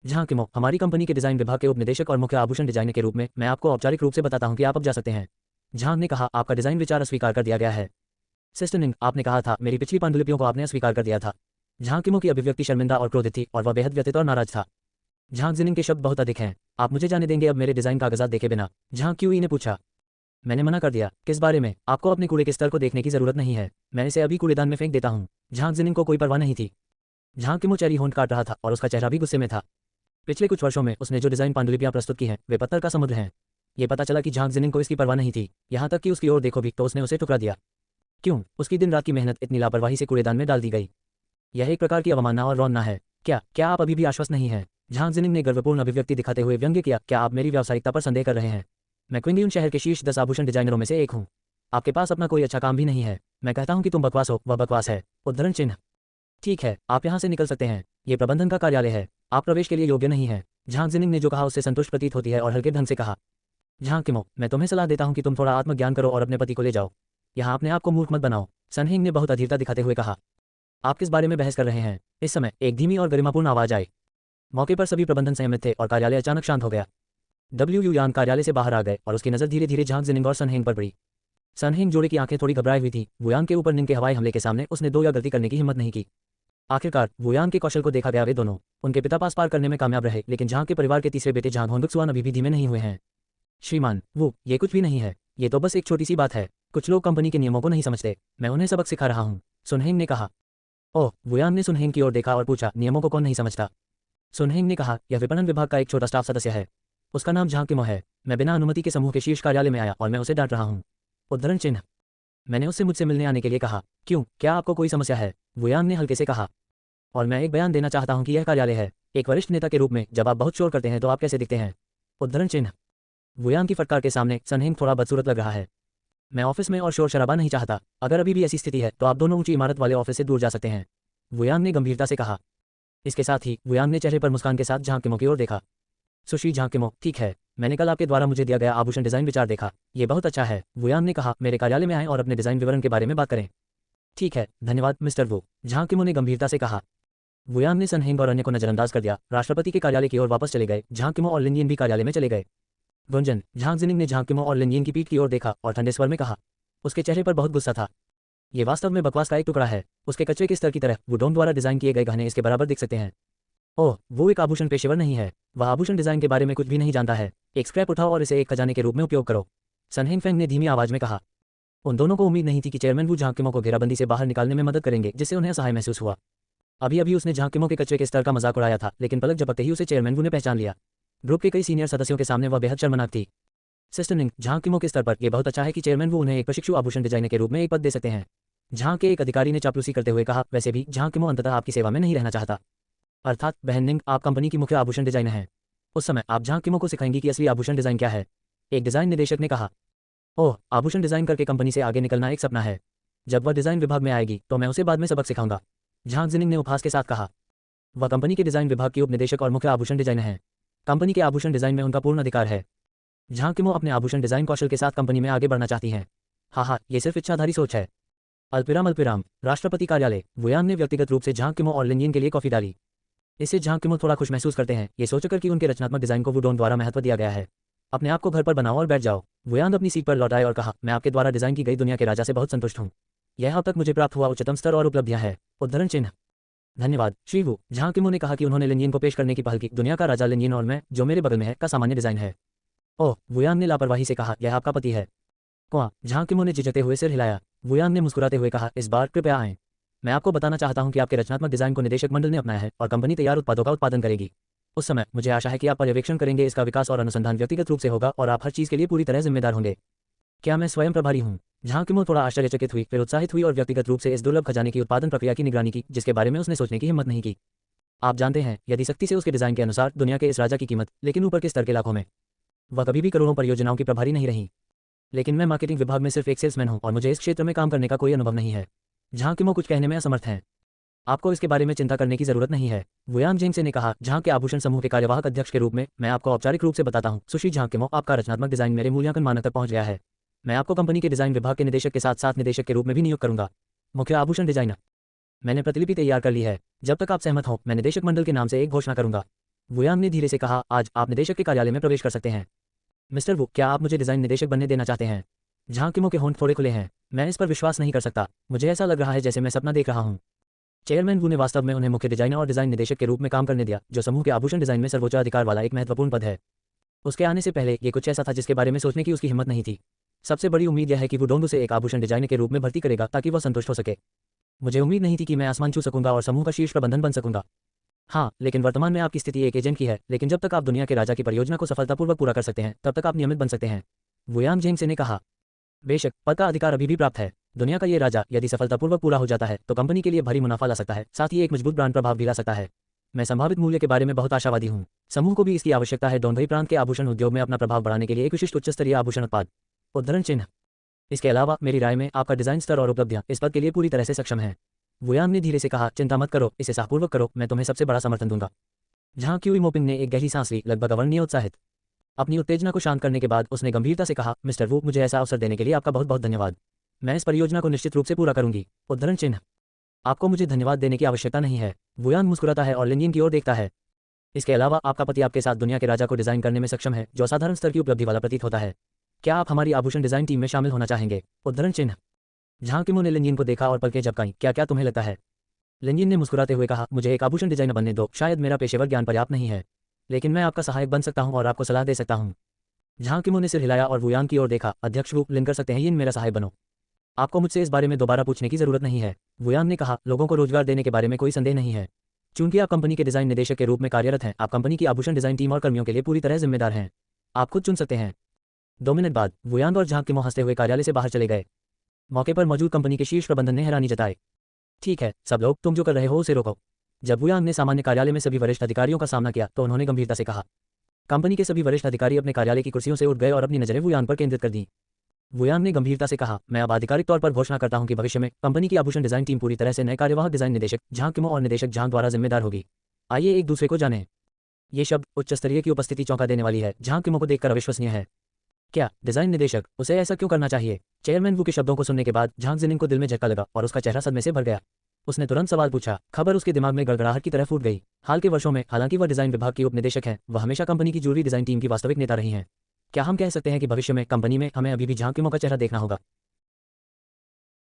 झांग किमो, हमारी कंपनी के डिजाइन विभाग के उप निदेशक और मुख्य आभूषण डिजाइनर के रूप में मैं आपको औपचारिक रूप से बताता हूं कि आप अब जा सकते हैं। झांग ने कहा, आपका डिजाइन विचार अस्वीकार कर दिया गया है। सिस्टर निंग, आपने कहा था मेरी पिछली पांडुलिपियों को आपने अस्वीकार कर दिया था। झांग किमो की अभिव्यक्ति शर्मिंदा और क्रोधित थी और वह बेहद व्यथित और नाराज था। झांग जिनिंग के शब्द बहुत अधिक हैं। आप मुझे जाने देंगे अब मेरे डिजाइन कागजात देखे बिना? झांग क्यूई ने पूछा। मैंने मना कर दिया। किस बारे में? आपको अपने कूड़े के स्तर को देखने की जरूरत नहीं है, मैं इसे अभी कूड़ेदान में फेंक देता हूँ। झांग जिनिंग को कोई परवाह नहीं थी। झांग किमो चेरी होंठ काट रहा था और उसका चेहरा भी गुस्से में था। पिछले कुछ वर्षों में उसने जो डिजाइन पांडुलिपियां प्रस्तुत की हैं वे पत्थर का समुद्र हैं। ये पता चला कि झांग जिनिंग को इसकी परवाह नहीं थी, यहाँ तक कि उसकी ओर देखो भी तो उसने उसे ठुकरा दिया। क्यों? उसकी दिन रात की मेहनत इतनी लापरवाही से कूड़ेदान में डाल दी गई। यह एक प्रकार की अवमानना और रौनना है। क्या आप अभी भी आश्वस्त नहीं हैं? झांग जिनिंग ने गर्वपूर्ण अभिव्यक्ति दिखाते हुए व्यंग्य किया। क्या आप मेरी व्यावसायिकता पर संदेह कर रहे हैं? मैं क्विंगियन शहर के शीर्ष 10 आभूषण डिजाइनरों में से एक हूँ। आपके पास अपना कोई अच्छा काम भी नहीं है। मैं कहता हूँ कि तुम बकवास हो, वह बकवास है। उद्धरण चिन्ह। ठीक है, आप यहाँ से निकल सकते हैं। ये प्रबंधन का कार्यालय है, आप प्रवेश के लिए योग्य नहीं है। झांग जिनिंग ने जो कहा उससे संतुष्ट प्रतीत होती है और हल्के ढंग से कहा। झांग किमो, मैं तुम्हें सलाह देता हूँ कि तुम थोड़ा आत्मज्ञान करो और अपने पति को ले जाओ। यहाँ अपने आप को मूर्ख मत बनाओ। सन हिंग ने बहुत अधीरता दिखाते हुए कहा। आप किस बारे में बहस कर रहे हैं? इस समय एक धीमी और गरिमापूर्ण आवाज आई। मौके पर सभी प्रबंधन संयमित थे और कार्यालय अचानक शांत हो गया। डब्ल्यू यान कार्यालय से बाहर आ गए और उसकी नजर धीरे धीरे झांग जिनिंग और सन हिंग पर पड़ी। सन हिंग जोड़े की आंखें थोड़ी घबराई हुई थी। वुयान के ऊपर निंग के हवाई हमले के सामने उसने दो या गलती करने की हिम्मत नहीं की। आखिरकार वुयान के कौशल को देखा गया। वे दोनों उनके पिता पास पार करने में कामयाब रहे, लेकिन झांग के परिवार के तीसरे बेटे झांग होंगक्सुआन अभी भी धीमे नहीं हुए हैं। श्रीमान वो, ये कुछ भी नहीं है, ये तो बस एक छोटी सी बात है। कुछ लोग कंपनी के नियमों को नहीं समझते, मैं उन्हें सबक सिखा रहा हूँ, सुनहेंग ने कहा। ओह, वुयान ने सुनहेंग की ओर देखा और पूछा, नियमों को कौन नहीं समझता? सुनहेंग ने कहा, यह विपणन विभाग का एक छोटा स्टाफ सदस्य है, उसका नाम झांग किमो है। मैं बिना अनुमति के समूह के शीर्ष कार्यालय में आया और मैं उसे डांट रहा हूँ। उद्धरण चिन्ह। मैंने उससे मुझसे मिलने आने के लिए कहा। क्यों, क्या आपको कोई समस्या है? वुयान ने हल्के से कहा। और मैं एक बयान देना चाहता हूं कि यह कार्यालय है। एक वरिष्ठ नेता के रूप में जब आप बहुत शोर करते हैं तो आप कैसे दिखते हैं? उद्धरण चिन्ह। वुयान की फटकार के सामने सनहेंग थोड़ा बदसूरत लग रहा है। मैं ऑफिस में और शोर शराबा नहीं चाहता। अगर अभी भी ऐसी स्थिति है तो आप दोनों ऊंची इमारत वाले ऑफिस से दूर जा सकते हैं, वुयान ने गंभीरता से कहा। इसके साथ ही वुयान ने चेहरे पर मुस्कान के साथ झांग किमो की ओर देखा। सुश्री झांग किमो, ठीक है, मैंने कल आपके द्वारा मुझे दिया गया आभूषण डिजाइन विचार देखा, ये बहुत अच्छा है। वुयान ने कहा, मेरे कार्यालय में आएं और अपने डिजाइन विवरण के बारे में बात करें। ठीक है, धन्यवाद मिस्टर वू, झांग किमो ने गंभीरता से कहा। वुयान ने सनहेंग और अन्य को नजरअंदाज कर दिया, राष्ट्रपति के कार्यालय की ओर वापस चले गए। झांग किमो और लिनयिन भी कार्यालय में चले गए। गुंजन, झांग जिनिंग ने झांग किमो और लिनयिन की पीठ की ओर देखा और ठंडे स्वर में कहा। उसके चेहरे पर बहुत गुस्सा था। ये वास्तव में बकवास का एक टुकड़ा है। उसके कचरे के स्तर की तरह वुडोंग द्वारा डिजाइन किए गए गहने इसके बराबर दिख सकते हैं। ओह, वो एक आभूषण पेशेवर नहीं है। वह आभूषण डिजाइन के बारे में कुछ भी नहीं जानता है। एक स्क्रैप उठाओ और इसे एक खजाने के रूप में उपयोग करो, सन हेंगफेंग ने धीमी आवाज में कहा। उन दोनों को उम्मीद नहीं थी कि चेयरमैन वू झांग किमो को घेराबंदी से बाहर निकालने में मदद करेंगे, जिससे उन्हें असहाय महसूस हुआ। अभी अभी उसने झांग किमो के कचरे के स्तर का मजाक उड़ाया था, लेकिन पलक झपकते ही उसे चेयरमैन वू ने पहचान लिया। ग्रुप के कई सीनियर सदस्यों के सामने वह बेहद शर्मनाक थी। सिस्टर निंग, झांग किमो के स्तर पर यह बहुत अच्छा है कि चेयरमैन वू उन्हें एक प्रशिक्षु आभूषण डिजाइनर के रूप में एक पद दे सकते हैं। झांग के एक अधिकारी ने चापलूसी करते हुए कहा। वैसे भी झांग किमो अंततः आपकी सेवा में नहीं रहना चाहता। अर्थात बहन निंग, आप कंपनी की मुख्य आभूषण डिजाइनर हैं। उस समय आप झांग किमो को सिखाएंगी कि असली आभूषण डिजाइन क्या है, एक डिजाइन निदेशक ने कहा। ओह, आभूषण डिजाइन करके कंपनी से आगे निकलना एक सपना है। जब वह डिजाइन विभाग में आएगी तो मैं उसे बाद में सबक सिखाऊंगा, झांग जिनिंग ने उपहास के साथ कहा। वह कंपनी के डिजाइन विभाग की उपनिदेशक और मुख्य आभूषण डिजाइनर हैं। कंपनी के आभूषण डिजाइन में उनका पूर्ण अधिकार है। झांग किमो अपने आभूषण डिजाइन कौशल के साथ कंपनी में आगे बढ़ना चाहती हैं। हाँ, ये सिर्फ इच्छाधारी सोच है। अल्पिराम, राष्ट्रपति कार्यालय। वुयान ने व्यक्तिगत रूप से झांग किमो और लिनयिन के लिए कॉफी डाली। इससे झांग किमो थोड़ा खुश महसूस करते हैं, ये सोचकर कि उनके रचनात्मक डिजाइन को वुडोंग द्वारा महत्व दिया गया है। अपने आप को घर पर बनाओ और बैठ जाओ। वुयान अपनी सीट पर लौट आए और कहा, मैं आपके द्वारा डिजाइन की गई दुनिया के राजा से बहुत संतुष्ट हूँ। यह अब तक मुझे प्राप्त हुआ उच्चतम स्तर और उपलब्धियां है। उद्धरण चिन्ह। धन्यवाद श्री वू, झांग किमो ने कहा कि उन्होंने लिनयिन को पेश करने की पहल की। दुनिया का राजा लिनयिन और मैं, जो मेरे बगल में है, का सामान्य डिजाइन है। ओह, वुयान ने लापरवाही से कहा, यह आपका पति है। क्वां, झांग किमो ने झिझकते हुए सिर हिलाया। वुयान ने मुस्कुराते हुए कहा, इस बार कृपया आएं। मैं आपको बताना चाहता हूं कि आपके रचनात्मक डिजाइन को निदेशक मंडल ने अपनाया है और कंपनी तैयार उत्पादों का उत्पादन करेगी। उस समय मुझे आशा है कि आप पर्यवेक्षण करेंगे। इसका विकास और अनुसंधान व्यक्तिगत रूप से होगा और आप हर चीज के लिए पूरी तरह जिम्मेदार होंगे। क्या मैं स्वयं प्रभारी हूँ? झांग किमो थोड़ा आश्चर्यचकित हुई, फिर उत्साहित हुई और व्यक्तिगत रूप से इस दुर्लभ खजाने की उत्पादन प्रक्रिया की निगरानी की, जिसके बारे में उसने सोचने की हिम्मत नहीं की। आप जानते हैं, यदि सख्ती से उसके डिजाइन के अनुसार दुनिया के इस राजा की कीमत, लेकिन ऊपर के स्तर के लाखों में। वह कभी भी करोड़ों परियोजनाओं की प्रभारी नहीं रही। लेकिन मैं मार्केटिंग विभाग में सिर्फ एक सेल्समैन हूं और मुझे इस क्षेत्र में काम करने का कोई अनुभव नहीं है। झांग किमो कुछ कहने में असमर्थ हैं। आपको इसके बारे में चिंता करने की जरूरत नहीं है, वुयान जिंगसे ने कहा। झांग के आभूषण समूह के कार्यवाहक अध्यक्ष के रूप में मैं आपको औपचारिक रूप से बताता हूं, सुश्री झांग किमो, आपका रचनात्मक डिजाइन मेरे मूल्यांकन मानक तक पहुंच गया है। मैं आपको कंपनी के डिजाइन विभाग के निदेशक के साथ साथ निदेशक के रूप में भी नियुक्त करूंगा। मुख्य आभूषण डिजाइनर। मैंने प्रतिलिपि तैयार कर ली है। जब तक आप सहमत हो, मैं निदेशक मंडल के नाम से एक घोषणा करूंगा। वुयान ने धीरे से कहा, आज आप निदेशक के कार्यालय में प्रवेश कर सकते हैं। मिस्टर वू, क्या आप मुझे डिजाइन निदेशक बनने देना चाहते हैं? झांग किमो के होंठ थोड़े खुले हैं। मैं इस पर विश्वास नहीं कर सकता। मुझे ऐसा लग रहा है जैसे मैं सपना देख रहा हूँ। चेयरमैन वू ने वास्तव में उन्हें मुख्य डिजाइनर और डिजाइन निदेशक के रूप में काम करने दिया, जो समूह के आभूषण डिजाइन में सर्वोच्च अधिकार वाला एक महत्वपूर्ण पद है। उसके आने से पहले ये कुछ ऐसा था जिसके बारे में सोचने की उसकी हिम्मत नहीं थी। सबसे बड़ी उम्मीद यह है कि वुडोंग उसे एक आभूषण डिजाइनर के रूप में भर्ती करेगा ताकि वह संतुष्ट हो सके। मुझे उम्मीद नहीं थी कि मैं आसमान छू सकूंगा और समूह का शीर्ष प्रबंधन बन सकूंगा। हाँ, लेकिन वर्तमान में आपकी स्थिति एक एजेंट की है, लेकिन जब तक आप दुनिया के राजा की परियोजना को सफलतापूर्वक पूरा कर सकते हैं, तब तक आप नियमित बन सकते हैं। वुयान जिंगसे ने कहा। बेशक, पद का अधिकार अभी भी प्राप्त है। दुनिया का ये राजा यदि सफलतापूर्वक पूरा हो जाता है तो कंपनी के लिए भारी मुनाफा ला सकता है, साथ ही एक मजबूत ब्रांड प्रभाव भी ला सकता है। मैं संभावित मूल्य के बारे में बहुत आशावादी हूँ। समूह को भी इसकी आवश्यकता है। डोंगई प्रांत के आभूषण उद्योग में अपना प्रभाव बढ़ाने के लिए एक विशिष्ट उच्च स्तरीय आभूषण उत्पाद। उद्धरण चिन्ह। इसके अलावा मेरी राय में आपका डिजाइन स्तर और उपलब्धियां इस पद के लिए पूरी तरह से सक्षम है। वुयान ने धीरे से कहा, चिंता मत करो, इसे साहपूर्वक करो, मैं तुम्हें सबसे बड़ा समर्थन दूंगा। झांग क्यूई मोपिंग ने एक गहरी सांस ली, लगभग अवर्णनीय उत्साहित। अपनी उत्तेजना को शांत करने के बाद उसने गंभीरता से कहा, मिस्टर वू, मुझे ऐसा अवसर देने के लिए आपका बहुत बहुत धन्यवाद। मैं इस परियोजना को निश्चित रूप से पूरा करूंगी। उद्धरण चिन्ह। आपको मुझे धन्यवाद देने की आवश्यकता नहीं है। वुयान मुस्कुराता है और लिनयिन की ओर देखता है। इसके अलावा आपका पति आपके साथ दुनिया के राजा को डिजाइन करने में सक्षम है, जो असाधारण स्तर की उपलब्धि वाला प्रतीत होता है। क्या आप हमारी आभूषण डिजाइन टीम में शामिल होना चाहेंगे? उद्धरण चिन्ह। झांग किमो ने लिनयिन को देखा और पलकें झपकाईं। क्या तुम्हें लगता है? लिनयिन ने मुस्कुराते हुए कहा, मुझे एक आभूषण डिजाइनर बनने दो। शायद मेरा पेशेवर ज्ञान पर्याप्त नहीं है, लेकिन मैं आपका सहायक बन सकता हूं और आपको सलाह दे सकता हूं। झांग किमो ने सिर हिलाया और वुयान की ओर देखा। अध्यक्ष वू, लिन कर सकते हैं, यिन मेरा सहायक बनो। आपको मुझसे इस बारे में दोबारा पूछने की जरूरत नहीं है। वुयान ने कहा, लोगों को रोजगार देने के बारे में कोई संदेह नहीं है। चूंकि आप कंपनी के डिजाइन निदेशक के रूप में कार्यरत हैं, आप कंपनी की आभूषण डिजाइन टीम और कर्मियों के लिए पूरी तरह जिम्मेदार हैं। आप खुद चुन सकते हैं। 2 मिनट बाद वुयान और झांग किमो हंसते हुए कार्यालय से बाहर चले गए। मौके पर मौजूद कंपनी के शीर्ष प्रबंधन ने हैरानी जताई। ठीक है सब लोग, तुम जो कर रहे हो उसे रोको। जब वुयान ने सामान्य कार्यालय में सभी वरिष्ठ अधिकारियों का सामना किया तो उन्होंने गंभीरता से कहा। कंपनी के सभी वरिष्ठ अधिकारी अपने कार्यालय की कुर्सियों से उठ गए और अपनी नजरें वुयान पर केंद्रित कर दी। वुयान ने गंभीरता से कहा, मैं अब आधिकारिक तौर पर घोषणा करता हूं कि भविष्य में कंपनी की आभूषण डिजाइन टीम पूरी तरह से नए कार्यवाहक डिजाइन निदेशक झांग किमो और निदेशक झांग द्वारा जिम्मेदार होगी। आइए एक दूसरे को जानें। ये शब्द उच्च स्तरीय की उपस्थिति चौंका देने वाली है। झांग किमो को देखकर अविश्वसनीय है। क्या डिजाइन निदेशक? उसे ऐसा क्यों करना चाहिए? चेयरमैन वू के शब्दों को सुनने के बाद झांग जिनिंग को दिल में झटका लगा और उसका चेहरा सदमे से भर गया। उसने तुरंत सवाल पूछा। खबर उसके दिमाग में गड़गड़ाहट की तरह फूट गई। हाल के वर्षों में हालांकि वह डिजाइन विभाग की उपनिदेशक हैं, वह हमेशा कंपनी की ज्वेलरी डिजाइन टीम की वास्तविक नेता रही हैं। क्या हम कह सकते हैं कि भविष्य में कंपनी में हमें अभी भी झांग किमो का चेहरा देखना होगा?